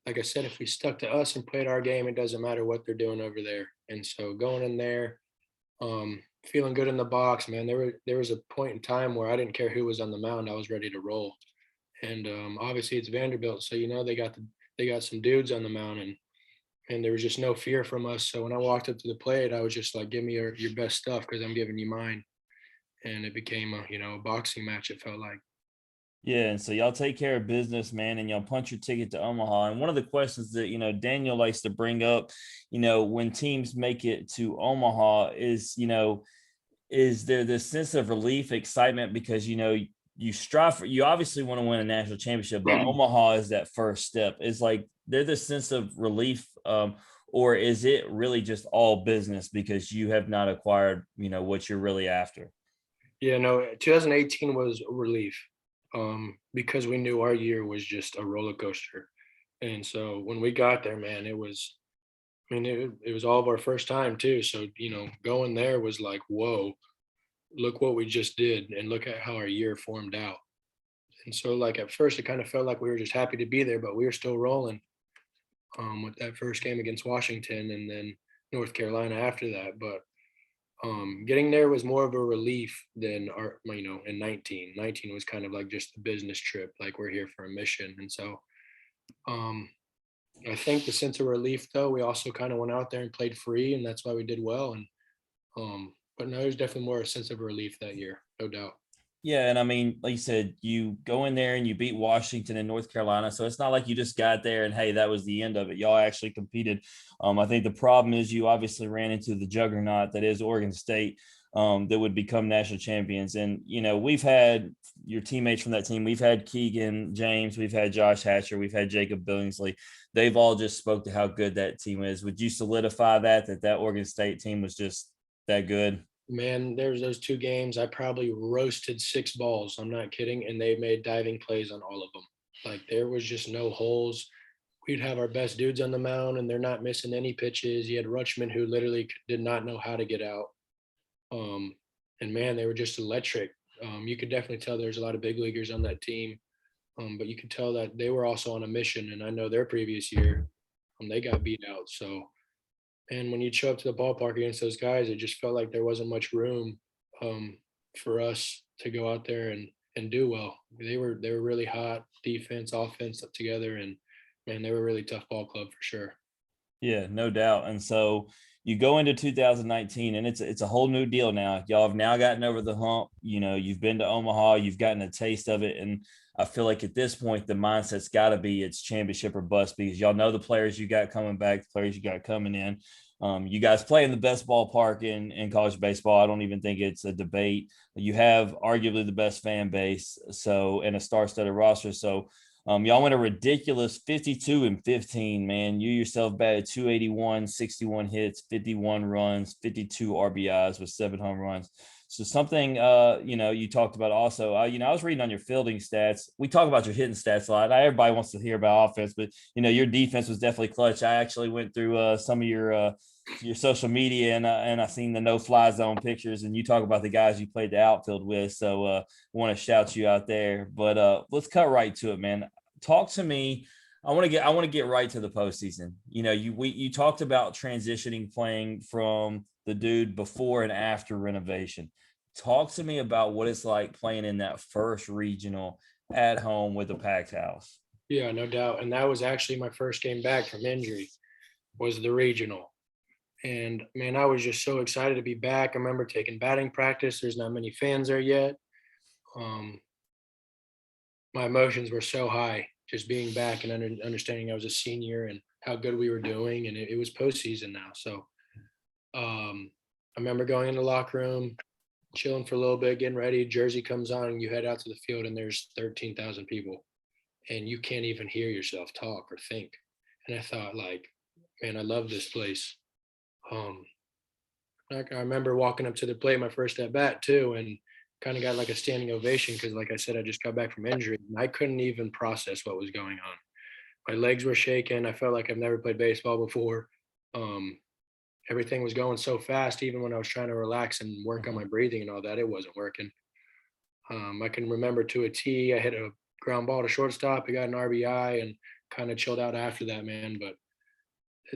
like I said, if we stuck to us and played our game, it doesn't matter what they're doing over there. And so going in there, feeling good in the box, man. There was a point in time where I didn't care who was on the mound. I was ready to roll. And obviously it's Vanderbilt, so they got some dudes on the mound, and there was just no fear from us. So when I walked up to the plate, I was just like, give me your best stuff, because I'm giving you mine. And it became a boxing match, it felt like. Yeah, and so y'all take care of business, man, and y'all punch your ticket to Omaha. And one of the questions that Daniel likes to bring up, when teams make it to Omaha is there this sense of relief, excitement, because you strive for, you obviously want to win a national championship, but Omaha is that first step. It's like there's this sense of relief, or is it really just all business because you have not acquired what you're really after? Yeah, no, 2018 was a relief, because we knew our year was just a roller coaster. And so when we got there, man, it was all of our first time too. So, going there was like, whoa, look what we just did, and look at how our year formed out. And so, like, at first it kind of felt like we were just happy to be there, but we were still rolling, with that first game against Washington, and then North Carolina after that. But getting there was more of a relief than in 19 was kind of like just a business trip, like, we're here for a mission. And so um I think the sense of relief, though, we also kind of went out there and played free, and that's why we did well. And but no, there's definitely more a sense of relief that year, no doubt. Yeah, and I mean, like you said, you go in there and you beat Washington and North Carolina. So it's not like you just got there and hey, that was the end of it. Y'all actually competed. I think the problem is you obviously ran into the juggernaut that is Oregon State, that would become national champions. And we've had your teammates from that team. We've had Keegan James, we've had Josh Hatcher, we've had Jacob Billingsley. They've all just spoke to how good that team is. Would you solidify that Oregon State team was just that good? Man, there's those 2 games, I probably roasted 6 balls, I'm not kidding, and they made diving plays on all of them. Like, there was just no holes. We'd have our best dudes on the mound, and they're not missing any pitches. You had Rutschman who literally did not know how to get out. Um, and man, they were just electric. You could definitely tell there's a lot of big leaguers on that team, but you could tell that they were also on a mission. And I know their previous year, they got beat out. So, and when you show up to the ballpark against those guys, it just felt like there wasn't much room um, for us to go out there and do well. They were really hot, defense, offense up together, and man, they were a really tough ball club for sure. Yeah, no doubt. And so you go into 2019 and it's a whole new deal now. Y'all have now gotten over the hump. You know, you've been to Omaha, you've gotten a taste of it. And I feel like at this point, the mindset's got to be it's championship or bust because y'all know the players you got coming back, the players you got coming in. You guys play in the best ballpark in college baseball. I don't even think it's a debate. You have arguably the best fan base, so and a star-studded roster. So y'all went a ridiculous 52-15, man. You yourself batted 281, 61 hits, 51 runs, 52 RBIs with 7 home runs. So something, you talked about also, I was reading on your fielding stats. We talk about your hitting stats a lot. Everybody wants to hear about offense, but, your defense was definitely clutch. I actually went through some of your social media and I seen the no fly zone pictures and you talk about the guys you played the outfield with. So I want to shout you out there, but let's cut right to it, man. Talk to me. I want to get right to the postseason. You talked about transitioning playing from the dude before and after renovation. Talk to me about what it's like playing in that first regional at home with a packed house. Yeah, no doubt. And that was actually my first game back from injury, was the regional. And man, I was just so excited to be back. I remember taking batting practice. There's not many fans there yet. Um, my emotions were so high just being back and understanding I was a senior and how good we were doing. And it was postseason now. So I remember going in the locker room, chilling for a little bit, getting ready. Jersey comes on, and you head out to the field, and there's 13,000 people, and you can't even hear yourself talk or think. And I thought, like, man, I love this place. Um, I remember walking up to the plate my first at bat too, and kind of got like a standing ovation because, like I said, I just got back from injury, and I couldn't even process what was going on. My legs were shaking. I felt like I've never played baseball before. Um, Everything was going so fast, even when I was trying to relax and work on my breathing and all that, it wasn't working. I can remember to a T, I hit a ground ball to shortstop. I got an RBI and kind of chilled out after that, man. But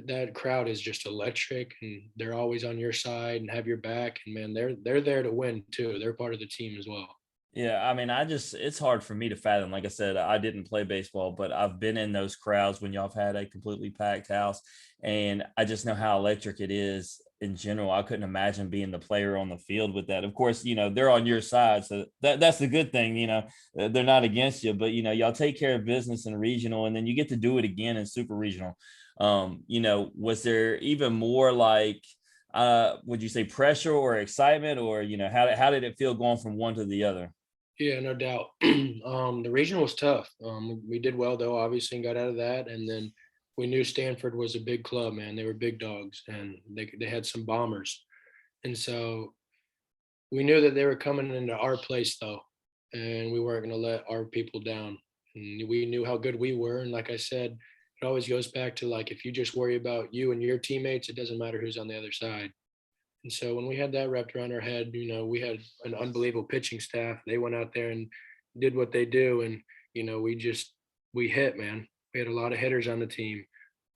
that crowd is just electric, and they're always on your side and have your back. And man, they're there to win too. They're part of the team as well. Yeah, I mean, it's hard for me to fathom. Like I said, I didn't play baseball, but I've been in those crowds when y'all have had a completely packed house. And I just know how electric it is in general. I couldn't imagine being the player on the field with that. Of course, they're on your side. So that's the good thing, they're not against you, but y'all take care of business in regional and then you get to do it again in super regional. Was there even more like would you say pressure or excitement or how did it feel going from one to the other? Yeah, no doubt. The regional was tough. We did well though, obviously, and got out of that. And then we knew Stanford was a big club, man. They were big dogs, and they had some bombers. And so we knew that they were coming into our place though, and we weren't going to let our people down. And we knew how good we were. And like I said, it always goes back to like if you just worry about you and your teammates, it doesn't matter who's on the other side. And so when we had that wrapped around our head, we had an unbelievable pitching staff. They went out there and did what they do. And, we hit, man. We had a lot of hitters on the team.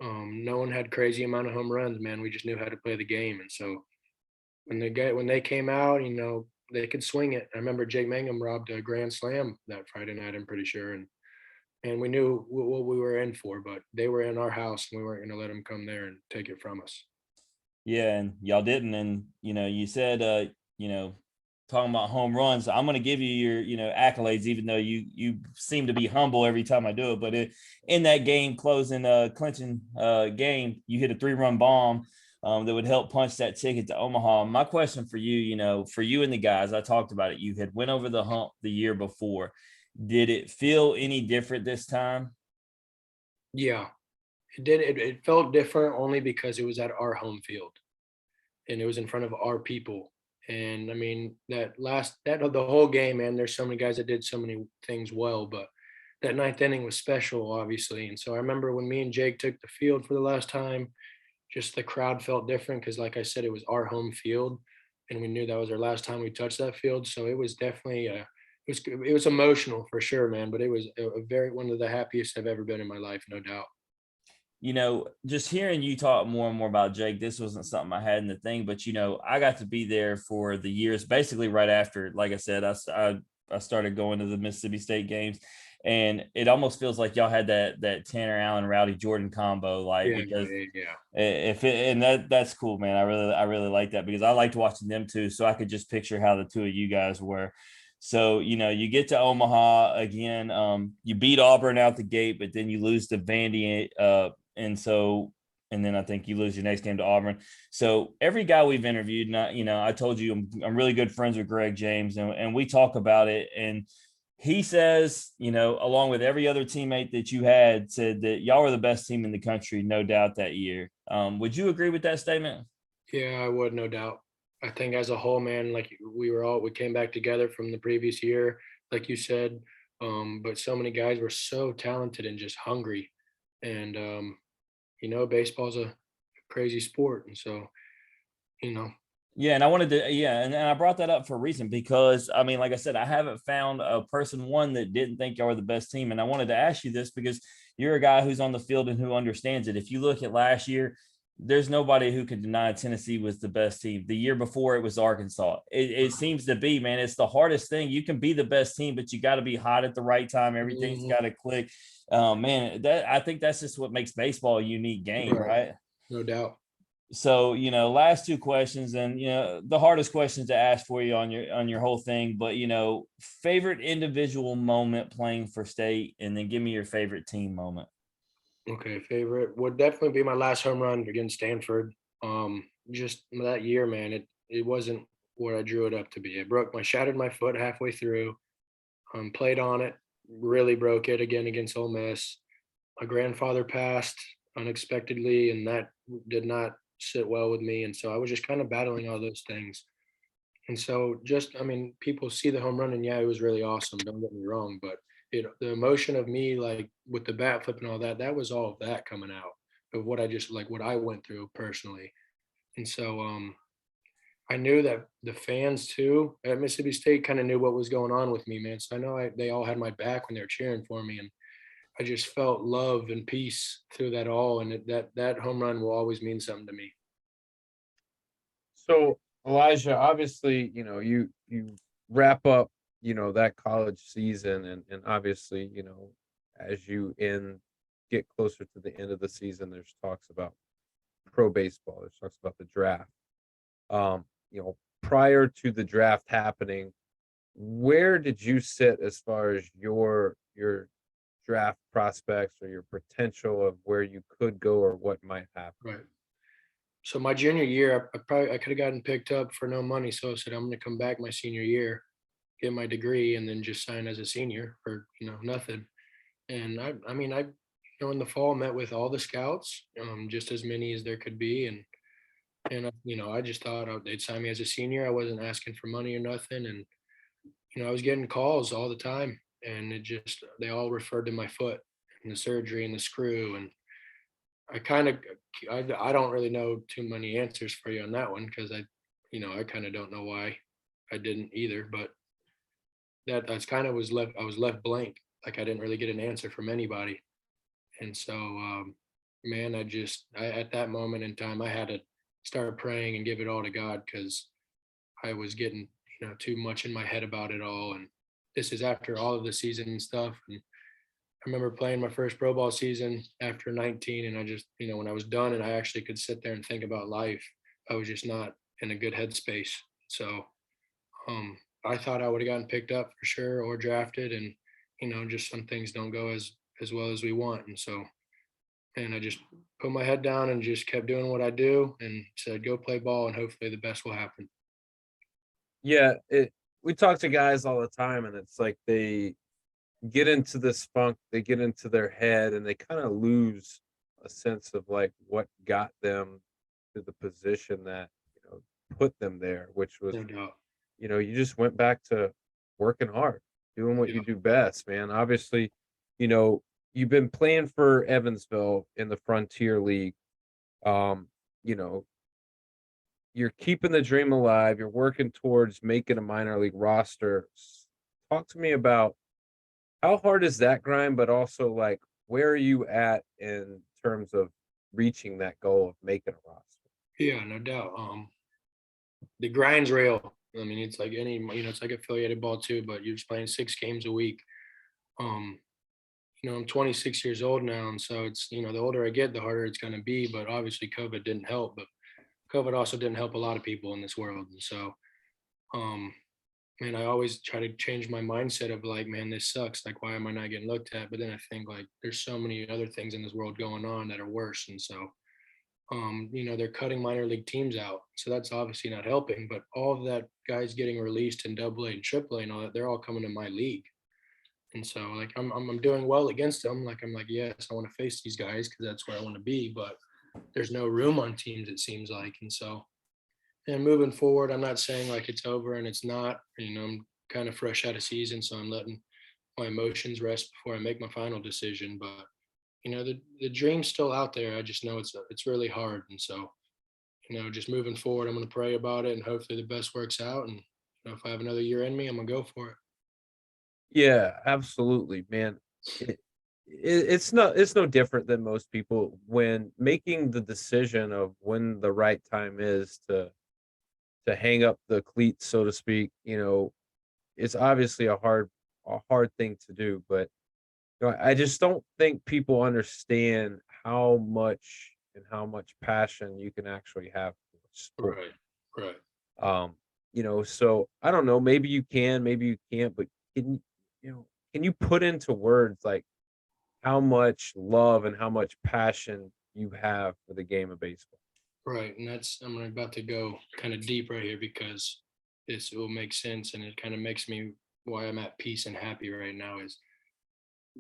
No one had crazy amount of home runs, man. We just knew how to play the game. And so when they came out, they could swing it. I remember Jake Mangum robbed a grand slam that Friday night, I'm pretty sure. And we knew what we were in for, but they were in our house and we weren't going to let them come there and take it from us. Yeah, and y'all didn't. And you said talking about home runs, I'm gonna give you your, accolades, even though you seem to be humble every time I do it. But in that game closing clinching game, you hit a 3-run bomb that would help punch that ticket to Omaha. My question for you, for you and the guys, I talked about it. You had went over the hump the year before. Did it feel any different this time? Yeah, it did. It felt different only because it was at our home field and it was in front of our people. And I mean, the whole game, man, there's so many guys that did so many things well, but that ninth inning was special, obviously. And so I remember when me and Jake took the field for the last time, just the crowd felt different because, like I said, it was our home field, and we knew that was our last time we touched that field. So it was definitely it was emotional for sure, man. But it was a very one of the happiest I've ever been in my life, no doubt. Just hearing you talk more and more about Jake, this wasn't something I had in the thing, but I got to be there for the years, basically right after, like I said, I started going to the Mississippi State games, and it almost feels like y'all had that Tanner Allen Rowdy Jordan combo, like Yeah, because yeah. if it and that's cool, man. I really like that because I liked watching them too, so I could just picture how the two of you guys were. So, you get to Omaha again. You beat Auburn out the gate, but then you lose to Vandy. And then I think you lose your next game to Auburn. So every guy we've interviewed, and I told you I'm really good friends with Greg James, and we talk about it. And he says, along with every other teammate that you had, said that y'all were the best team in the country, no doubt that year. Would you agree with that statement? Yeah, I would, no doubt. I think as a whole, man, like we came back together from the previous year, like you said. But so many guys were so talented and just hungry. And baseball's a crazy sport. And so, you know, Yeah, and I wanted to, yeah, and I brought that up for a reason because I mean, like I said, I haven't found a person one that didn't think y'all were the best team, and I wanted to ask you this because you're a guy who's on the field and who understands it. If you look at last year, there's nobody who could deny Tennessee was the best team. The year before, it was Arkansas. It seems to be, man, it's the hardest thing. You can be the best team, but you got to be hot at the right time. Everything's mhm, got to click. Man, that I think that's just what makes baseball a unique game, right, right? no doubt. So last two questions, and the hardest questions to ask for you on your whole thing, but favorite individual moment playing for state, and then give me your favorite team moment. Okay, favorite would definitely be my last home run against Stanford. Just that year, man, it wasn't what I drew it up to be. Shattered my foot halfway through. Played on it, really broke it again against Ole Miss. My grandfather passed unexpectedly, and that did not sit well with me. And so I was just kind of battling all those things. And so I mean, people see the home run, and yeah, it was really awesome. Don't get me wrong, but the emotion of me, like with the bat flip and all that, that was all of that coming out of what I just like what I went through personally. And so, I knew that the fans too at Mississippi State kind of knew what was going on with me, man. So I know they all had my back when they were cheering for me, and I just felt love and peace through that all. And that home run will always mean something to me. So Elijah, obviously, you wrap up, that college season, and obviously, as you get closer to the end of the season, there's talks about pro baseball. There's talks about the draft. Prior to the draft happening, where did you sit as far as your draft prospects or your potential of where you could go or what might happen? Right. So my junior year, I could have gotten picked up for no money. So I said I'm going to come back my senior year, get my degree, and then just sign as a senior for nothing. And I mean in the fall met with all the scouts, just as many as there could be, and I just thought they'd sign me as a senior. I wasn't asking for money or nothing, and I was getting calls all the time, and they all referred to my foot and the surgery and the screw, and I kind of I don't really know too many answers for you on that one because I kind of don't know why I didn't either, but that's kind of was left I was left blank, like I didn't really get an answer from anybody. And so, man, at that moment in time, I had to start praying and give it all to God because I was getting, too much in my head about it all. And this is after all of the season and stuff. And I remember playing my first pro ball season after 19. And I just, when I was done and I actually could sit there and think about life, I was just not in a good headspace. So, I thought I would have gotten picked up for sure or drafted. And, just some things don't go as well as we want. And so, and I just put my head down and just kept doing what I do and said, go play ball and hopefully the best will happen. Yeah, we talk to guys all the time, and it's like they get into this funk, they get into their head, and they kind of lose a sense of like what got them to the position that put them there, which was, No doubt. you just went back to working hard, doing what Yeah. you do best, man. Obviously, you know, you've been playing for Evansville in the Frontier League. Um, you know, you're keeping the dream alive. You're working towards making a minor league roster. Talk to me about how hard is that grind, but also like where are you at in terms of reaching that goal of making a roster? Yeah, no doubt. The grind's real. I mean, it's like any, it's like affiliated ball too, but you're just playing 6 games a week. Um, I'm 26 years old now, and so it's, the older I get, the harder it's going to be. But obviously, COVID didn't help. But COVID also didn't help a lot of people in this world. And so, um, man, I always try to change my mindset of like, man, this sucks. Like, why am I not getting looked at? But then I think like, there's so many other things in this world going on that are worse. And so, they're cutting minor league teams out. So that's obviously not helping. But all of that guys getting released in Double A and Triple A and all that, they're all coming to my league. And so like I'm doing well against them. Like I'm like, yes, I want to face these guys because that's where I want to be. But there's no room on teams, it seems like. And so, and moving forward, I'm not saying like it's over and it's not. I'm kind of fresh out of season, so I'm letting my emotions rest before I make my final decision. But the dream's still out there. I just know it's really hard. And so, just moving forward, I'm going to pray about it and hopefully the best works out. And if I have another year in me, I'm gonna go for it. Yeah, absolutely, man. It, it's no different than most people when making the decision of when the right time is to hang up the cleats, so to speak. It's obviously a hard thing to do, but I just don't think people understand how much passion you can actually have for sport. Right, right. Um, so I don't know, maybe you can't, but can you know, can you put into words like how much love and how much passion you have for the game of baseball? Right, and I'm about to go kind of deep right here because this will make sense, and it kind of makes me why I'm at peace and happy right now is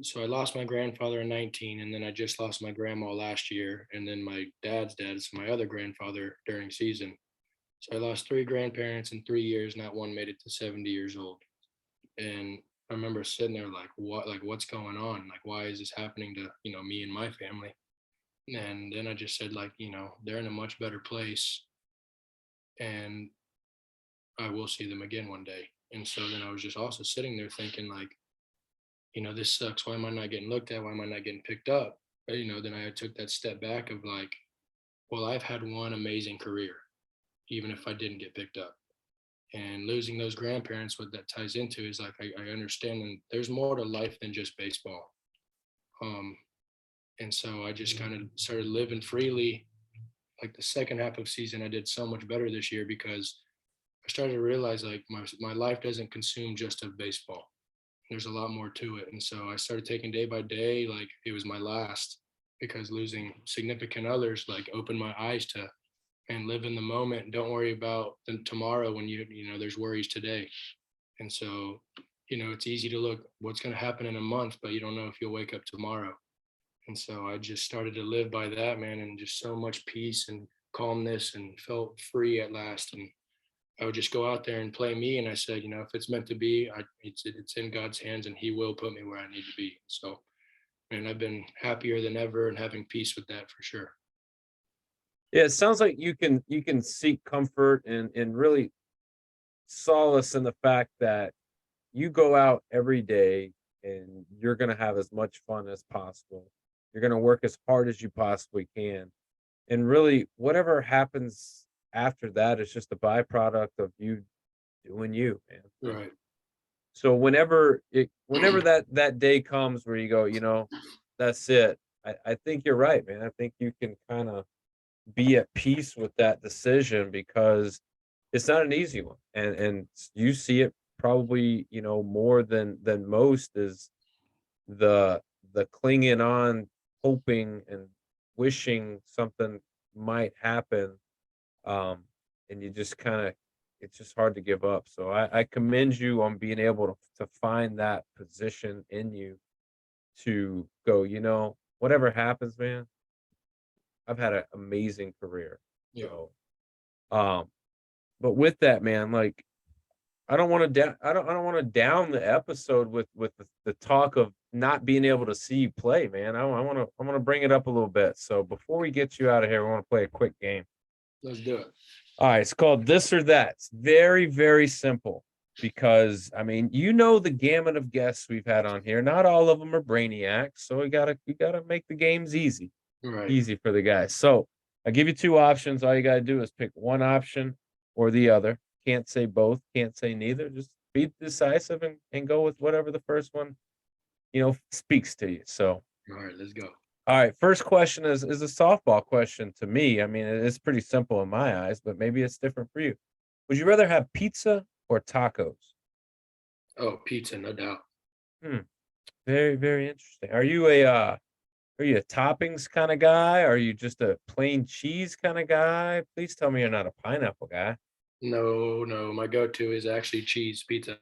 so I lost my grandfather in 19, and then I just lost my grandma last year, and then my dad's dad, so my other grandfather during season. So I lost three grandparents in 3 years. Not one made it to 70 years old, and I remember sitting there like, what, like what's going on? Like, why is this happening to me and my family? And then I just said like, they're in a much better place, and I will see them again one day. And so then I was just also sitting there thinking like, this sucks. Why am I not getting looked at? Why am I not getting picked up? But then I took that step back of like, well, I've had one amazing career, even if I didn't get picked up. And losing those grandparents, what that ties into is like I understand and there's more to life than just baseball. Um, and so I just kind of started living freely. Like the second half of season, I did so much better this year because I started to realize like my life doesn't consume just of baseball. There's a lot more to it. And so I started taking day by day, like it was my last, because losing significant others like opened my eyes to and live in the moment. Don't worry about the tomorrow when there's worries today. And so, it's easy to look what's going to happen in a month, but you don't know if you'll wake up tomorrow. And so I just started to live by that, man, and just so much peace and calmness and felt free at last. And I would just go out there and play me. And I said, if it's meant to be, it's in God's hands, and He will put me where I need to be. So, man, I've been happier than ever and having peace with that for sure. Yeah, it sounds like you can seek comfort and really solace in the fact that you go out every day and you're going to have as much fun as possible. You're going to work as hard as you possibly can. And really, whatever happens after that is just a byproduct of you doing you, man. Right. So whenever that day comes where you go, that's it. I think you're right, man. I think you can kind of be at peace with that decision because it's not an easy one. And you see it probably, more than most is the clinging on, hoping and wishing something might happen. Um, and you just kind of it's just hard to give up. So I commend you on being able to find that position in you to go, whatever happens, man, I've had an amazing career. Yeah. So um But with that, man, like I don't want to I don't want to down the episode with the talk of not being able to see you play, man. I want to bring it up a little bit. So before we get you out of here, we want to play a quick game. Let's do it. All right, it's called This or That. It's very, very simple because I mean, you know the gamut of guests we've had on here. Not all of them are brainiacs, so we gotta make the games easy, Right. easy for the guys. So I give you two options. All you gotta do is pick one option or the other. Can't say both, can't say neither. Just be decisive and go with whatever the first one, speaks to you. So All right, let's go. all right, first question is a softball question to me. I mean, it's pretty simple in my eyes, but maybe it's different for you. Would you rather have pizza or tacos? Oh, pizza, no doubt. Very, very interesting. Are you a toppings kind of guy? Are you just a plain cheese kind of guy? Please tell me you're not a pineapple guy. No, my go-to is actually cheese pizza.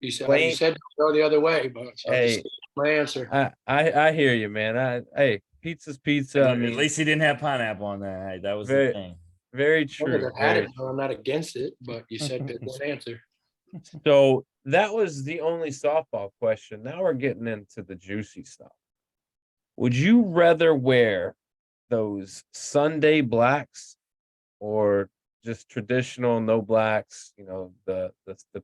You Plain. said go the other way, but so Hey, my answer. I hear you, man. Hey, pizza's pizza. I At mean, least he didn't have pineapple on there. Hey, that was the very, thing. very I've true. never had Very it, so I'm not against it, but you said pick one answer. So that was the only softball question. Now we're getting into the juicy stuff. Would you rather wear those Sunday blacks or just traditional no blacks, the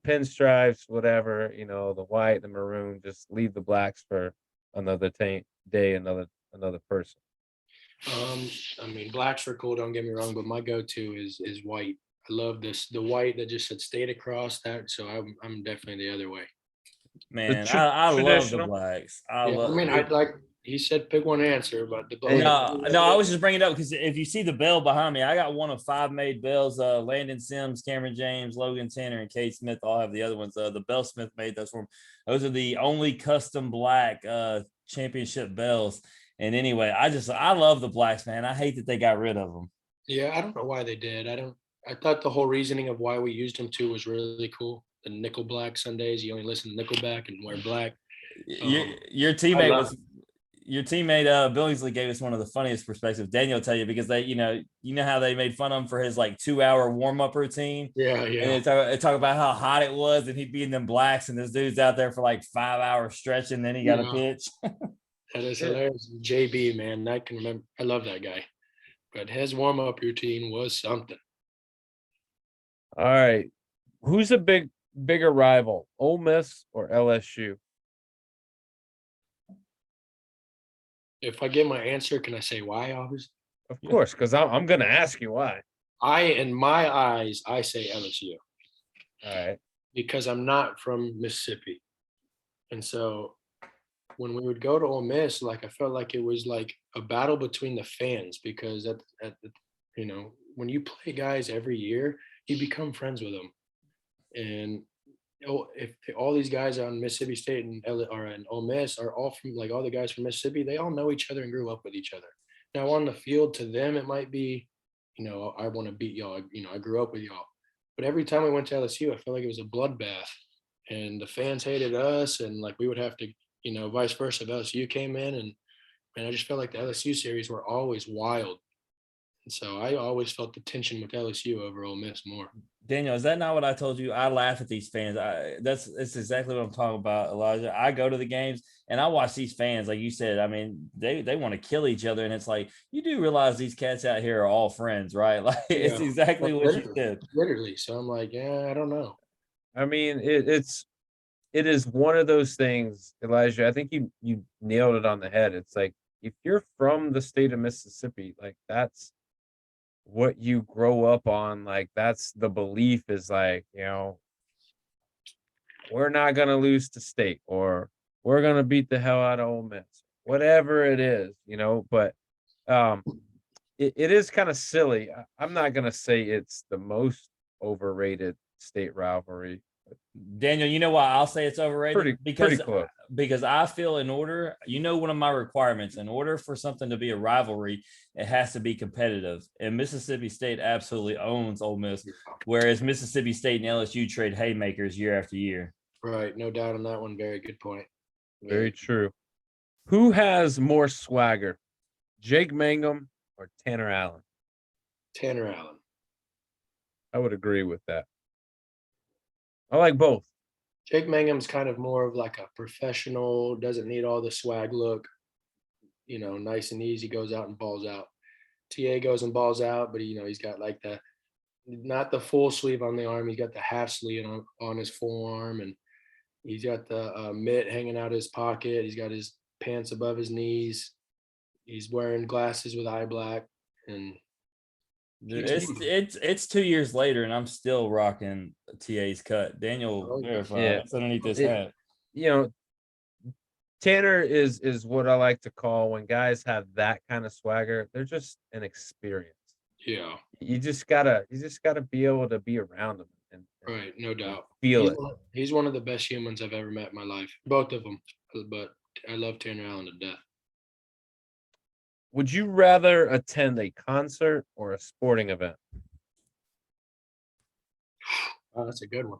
pinstripes, whatever, the white, the maroon, just leave the blacks for another day, another person. I mean, blacks are cool, don't get me wrong, but my go-to is white. I love the white that just said stayed across that, so I'm definitely the other way. Man, I love the traditional. blacks. I mean, I'd like he said pick one answer, but the No, I was just bringing it up because if you see the bell behind me, I got one of 5 made bells. Landon Sims, Cameron James, Logan Tanner, and Kate Smith all have the other ones. The Bell Smith made those for them. Those are the only custom black championship bells. And anyway, I love the blacks, man. I hate that they got rid of them. Yeah, I don't know why they did. I thought the whole reasoning of why we used them too was really cool. The nickel black Sundays, you only listen to Nickelback and wear black. Your teammate Billingsley gave us one of the funniest perspectives. Daniel will tell you because they, you know how they made fun of him for his like 2-hour warm-up routine. Yeah. And they talk about how hot it was and he'd be in them blacks and this dude's out there for like 5 hours stretching, then he got a pitch. That is hilarious. JB, man, I can remember. I love that guy. But his warm-up routine was something. All right. Who's a bigger rival, Ole Miss or LSU? If I get my answer, can I say why? Obviously, Of course, because I'm going to ask you why. in my eyes, I say LSU. All right. Because I'm not from Mississippi, and so when we would go to Ole Miss, like I felt like it was like a battle between the fans because when you play guys every year, you become friends with them, and if all these guys on Mississippi State and Ole Miss are all from like all the guys from Mississippi, they all know each other and grew up with each other. Now on the field, to them, it might be, I want to beat y'all. I grew up with y'all, but every time we went to LSU, I felt like it was a bloodbath, and the fans hated us, and like we would have to, vice versa. If LSU came in, and I just felt like the LSU series were always wild, and so I always felt the tension with LSU over Ole Miss more. Daniel, is that not what I told you? I laugh at these fans. That's exactly what I'm talking about, Elijah. I go to the games and I watch these fans, like you said. I mean, they want to kill each other, and it's like you do realize these cats out here are all friends, right? Like it's exactly what you said. Literally. So I'm like, yeah, I don't know. I mean, it is one of those things, Elijah. I think you nailed it on the head. It's like if you're from the state of Mississippi, like that's what you grow up on. Like that's the belief is like, we're not gonna lose to state or we're gonna beat the hell out of Ole Miss, whatever it is, But it is kind of silly. I'm not gonna say it's the most overrated state rivalry. Daniel, you know why I'll say it's overrated? Pretty close. Because I feel one of my requirements, in order for something to be a rivalry, it has to be competitive. And Mississippi State absolutely owns Ole Miss, whereas Mississippi State and LSU trade haymakers year after year. Right, no doubt on that one. Very good point. Very true. Who has more swagger, Jake Mangum or Tanner Allen? Tanner Allen. I would agree with that. I like both. Jake Mangum's kind of more of like a professional, doesn't need all the swag look, nice and easy, goes out and balls out. TA goes and balls out, but he's got like not the full sleeve on the arm. He's got the half sleeve on his forearm, and he's got the mitt hanging out of his pocket. He's got his pants above his knees. He's wearing glasses with eye black, and Dude, it's 2 years later, and I'm still rocking TA's cut. Daniel Oh, yeah. verify Yeah. that's underneath this It- hat. You know, Tanner is what I like to call when guys have that kind of swagger. They're just an experience. yeah, You just gotta be able to be around them and right, no doubt. feel it. He's one of the best humans I've ever met in my life. Both of them, but I love Tanner Allen to death. Would you rather attend a concert or a sporting event? Oh, that's a good one.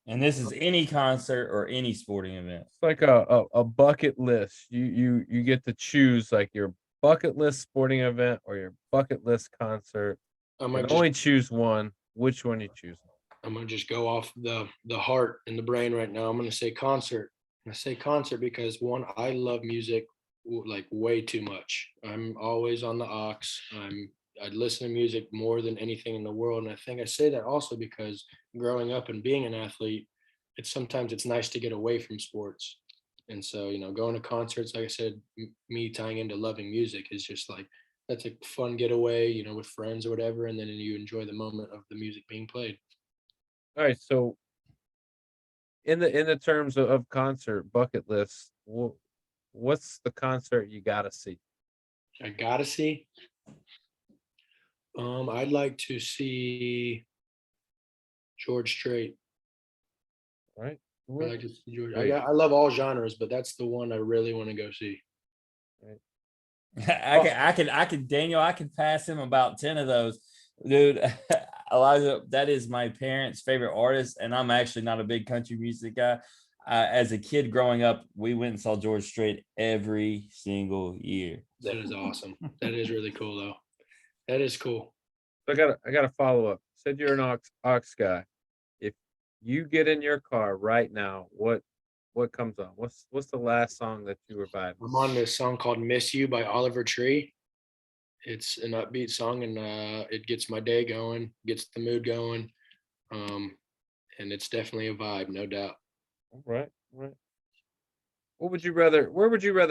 And this is any concert or any sporting event. It's like a bucket list. You get to choose like your bucket list sporting event or your bucket list concert. I'm You gonna can only choose one. Which one you choose? just go off the heart and the brain right now. I'm gonna say concert. I say concert because one, I love music like way too much. I'm always on the aux. I listen to music more than anything in the world, and I think I say that also because growing up and being an athlete, sometimes it's nice to get away from sports. And so, going to concerts, like I said, me tying into loving music is just like that's a fun getaway, with friends or whatever, and then you enjoy the moment of the music being played. All right. So in the terms of concert bucket list, what's the concert you gotta see? I gotta see. I'd like to see George Strait. All right. I like to see George. Right. I love all genres, but that's the one I really want to go see. I can Daniel, I can pass him about 10 of those. Dude, Elijah, that is my parents' favorite artist, and I'm actually not a big country music guy. As a kid growing up, we went and saw George Strait every single year. That is awesome. That is really cool, though. That is cool. I got to follow up. Said you're an aux guy. If you get in your car right now, what comes on? What's the last song that you were vibing? I'm on this song called "Miss You" by Oliver Tree. It's an upbeat song, and it gets my day going, gets the mood going, and it's definitely a vibe, no doubt. All right. Where would you rather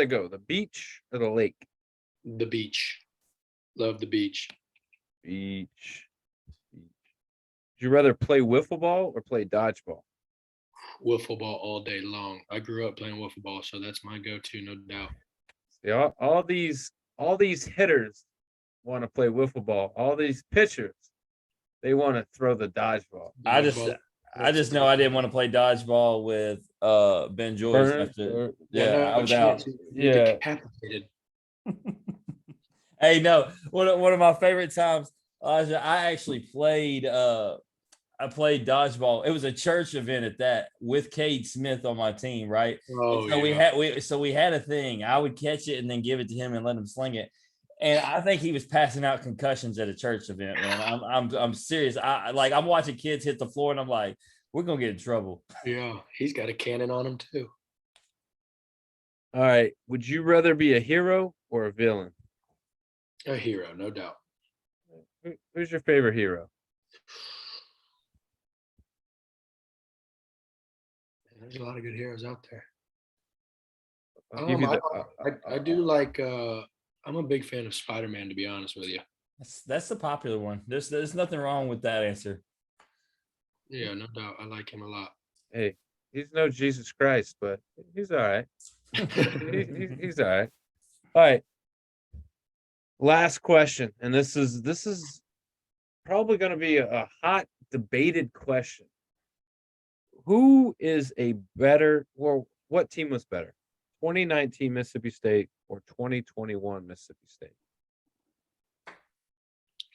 go? The beach or the lake? The beach. Love the beach. Beach. Would you rather play wiffle ball or play dodgeball? Wiffle ball all day long. I grew up playing wiffle ball, so that's my go-to, no doubt. See, all these hitters want to play wiffle ball. All these pitchers, they want to throw the dodgeball. I just know I didn't want to play dodgeball with Ben Joyce after. I was out. Yeah. Decapitated. Hey, no, one of my favorite times, Elijah, I actually played dodgeball. It was a church event at that with Cade Smith on my team, right? Oh, So yeah. we had a thing. I would catch it and then give it to him and let him sling it. And I think he was passing out concussions at a church event, man. I'm serious. I'm watching kids hit the floor and I'm like, we're gonna get in trouble. Yeah, he's got a cannon on him too. All right. Would you rather be a hero or a villain? A hero, no doubt. Who's your favorite hero? There's a lot of good heroes out there. I'll give you the, I do like. I'm a big fan of Spider-Man, to be honest with you. That's the popular one. There's nothing wrong with that answer. Yeah, no doubt. I like him a lot. hey, he's no Jesus Christ, but he's all right. He's all right. All right. Last question, and this is probably going to be a hot debated question. Who is a better, or what team was better, 2019 Mississippi State or 2021 Mississippi State?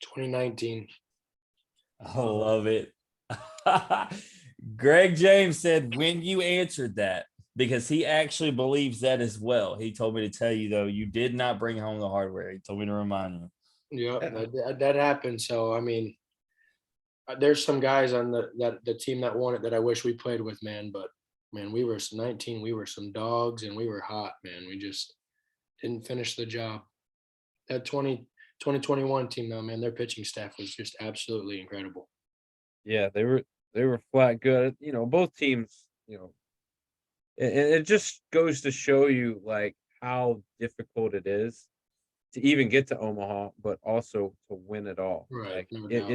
2019. I love it. Greg James said when you answered that, because he actually believes that as well. He told me to tell you, though, you did not bring home the hardware. He told me to remind you. Yeah, that happened. So, I mean, there's some guys on the team that won it that I wish we played with, man. But man, we were 19. We were some dogs, and we were hot, man. We just didn't finish the job. That 2021 team, though, man, their pitching staff was just absolutely incredible. Yeah, they were flat good. Both teams. And it just goes to show you like how difficult it is to even get to Omaha, but also to win it all. Right, Like no it, doubt.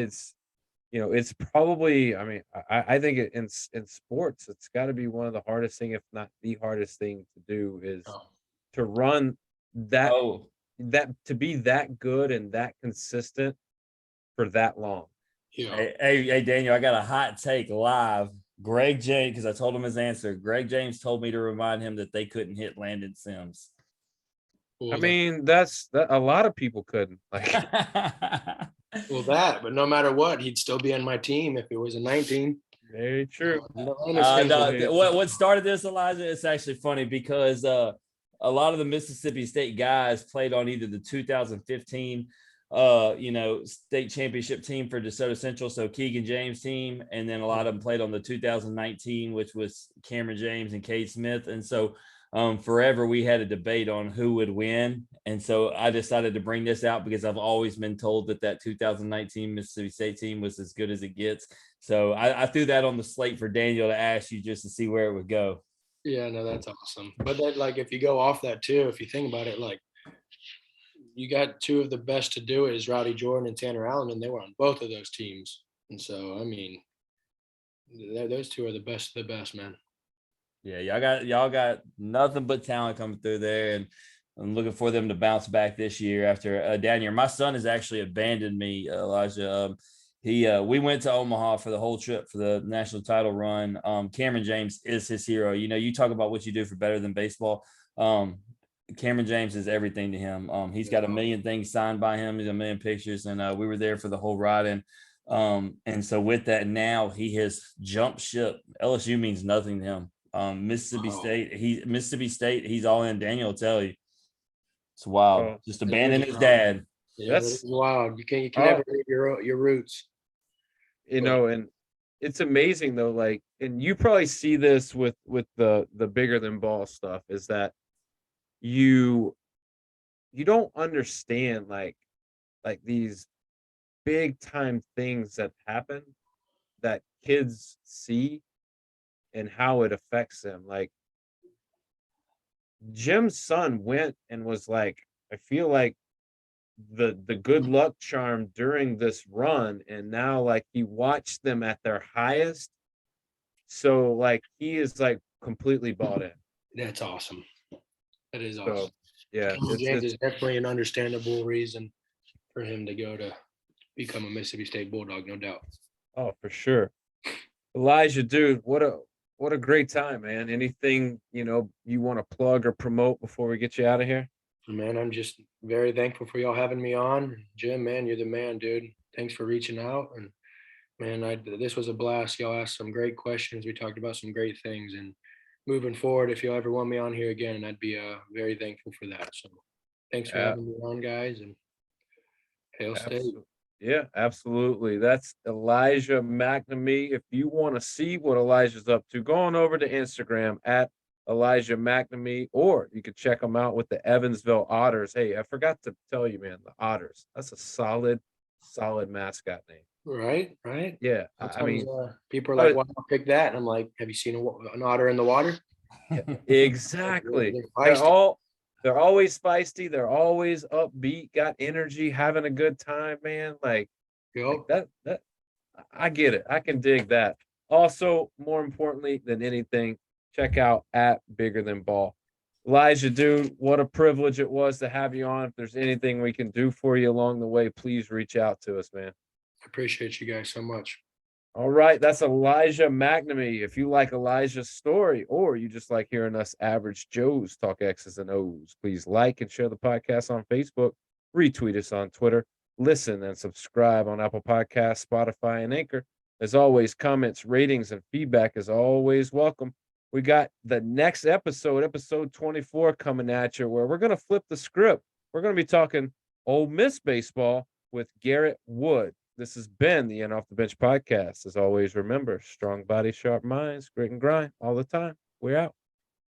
it's probably. I mean, I think in sports, it's got to be one of the hardest thing, if not the hardest thing to do, is Oh, to run that Oh, to be that good and that consistent for that long. yeah. hey, Daniel, I got a hot take live. Greg James, because I told him his answer. Greg James told me to remind him that they couldn't hit Landon Sims. I mean, that a lot of people couldn't. Like, But no matter what, he'd still be on my team if it was a 19. very true. What started this, Elijah? It's actually funny because a lot of the Mississippi State guys played on either the 2015 state championship team for DeSoto Central, so Keegan James team, and then a lot of them played on the 2019, which was Cameron James and Cade Smith. And so forever we had a debate on who would win, and so I decided to bring this out because I've always been told that 2019 Mississippi State team was as good as it gets. So I threw that on the slate for Daniel to ask you just to see where it would go. Yeah, no, that's awesome. But then, like, if you go off that too, if you think about it, like, you got two of the best to do it is Rowdy Jordan and Tanner Allen, and they were on both of those teams. And so, I mean, those two are the best of the best, man. Yeah, y'all got nothing but talent coming through there, and I'm looking for them to bounce back this year after a down year. My son has actually abandoned me, Elijah. We went to Omaha for the whole trip for the national title run. Cameron James is his hero. You talk about what you do for better than baseball. Cameron James is everything to him. He's got a million things signed by him. He's a million pictures, and we were there for the whole ride. And so with that, now he has jumped ship. LSU means nothing to him. Mississippi State, he's all in. Daniel will tell you. It's wild. Just abandon his dad. Yeah, that's wild. You can never leave your roots. And it's amazing though, like, and you probably see this with the bigger than ball stuff, is that you don't understand like these big time things that happen that kids see and how it affects them. Like, Jim's son went and was like, I feel like the good luck charm during this run, and now like he watched them at their highest, so like he is like completely bought in. That's awesome. That is awesome. So yeah, James is definitely an understandable reason for him to go to become a Mississippi State Bulldog, no doubt. Oh, for sure. Elijah, dude, what a great time, man. Anything you want to plug or promote before we get you out of here? Man, I'm just very thankful for y'all having me on. Jim, man, you're the man, dude. Thanks for reaching out. And man, this was a blast. Y'all asked some great questions. We talked about some great things. And moving forward, if y'all ever want me on here again, I'd be very thankful for that. So thanks for having me on, guys. And Hail State. Yeah, absolutely. That's Elijah MacNamee. If you want to see what Elijah's up to, go on over to Instagram at Elijah MacNamee, or you could check him out with the Evansville Otters. Hey, I forgot to tell you, man, the Otters. That's a solid mascot name. Right. Yeah, I mean, people are like, "Why not pick that?" And I'm like, "Have you seen an otter in the water?" Exactly. They're always feisty. They're always upbeat, got energy, having a good time, man. Like that. I get it. I can dig that. Also, more importantly than anything, check out at Bigger Than Ball. Elijah, dude, what a privilege it was to have you on. If there's anything we can do for you along the way, please reach out to us, man. I appreciate you guys so much. All right, that's Elijah MacNamee. If you like Elijah's story, or you just like hearing us average Joes talk X's and O's, please like and share the podcast on Facebook, retweet us on Twitter, listen and subscribe on Apple Podcasts, Spotify, and Anchor. As always, comments, ratings, and feedback is always welcome. We got the next episode 24, coming at you, where we're going to flip the script. We're going to be talking Ole Miss baseball with Garrett Wood. This has been the Off the Bench podcast. As always, remember, strong body, sharp minds, grit and grind all the time. We're out.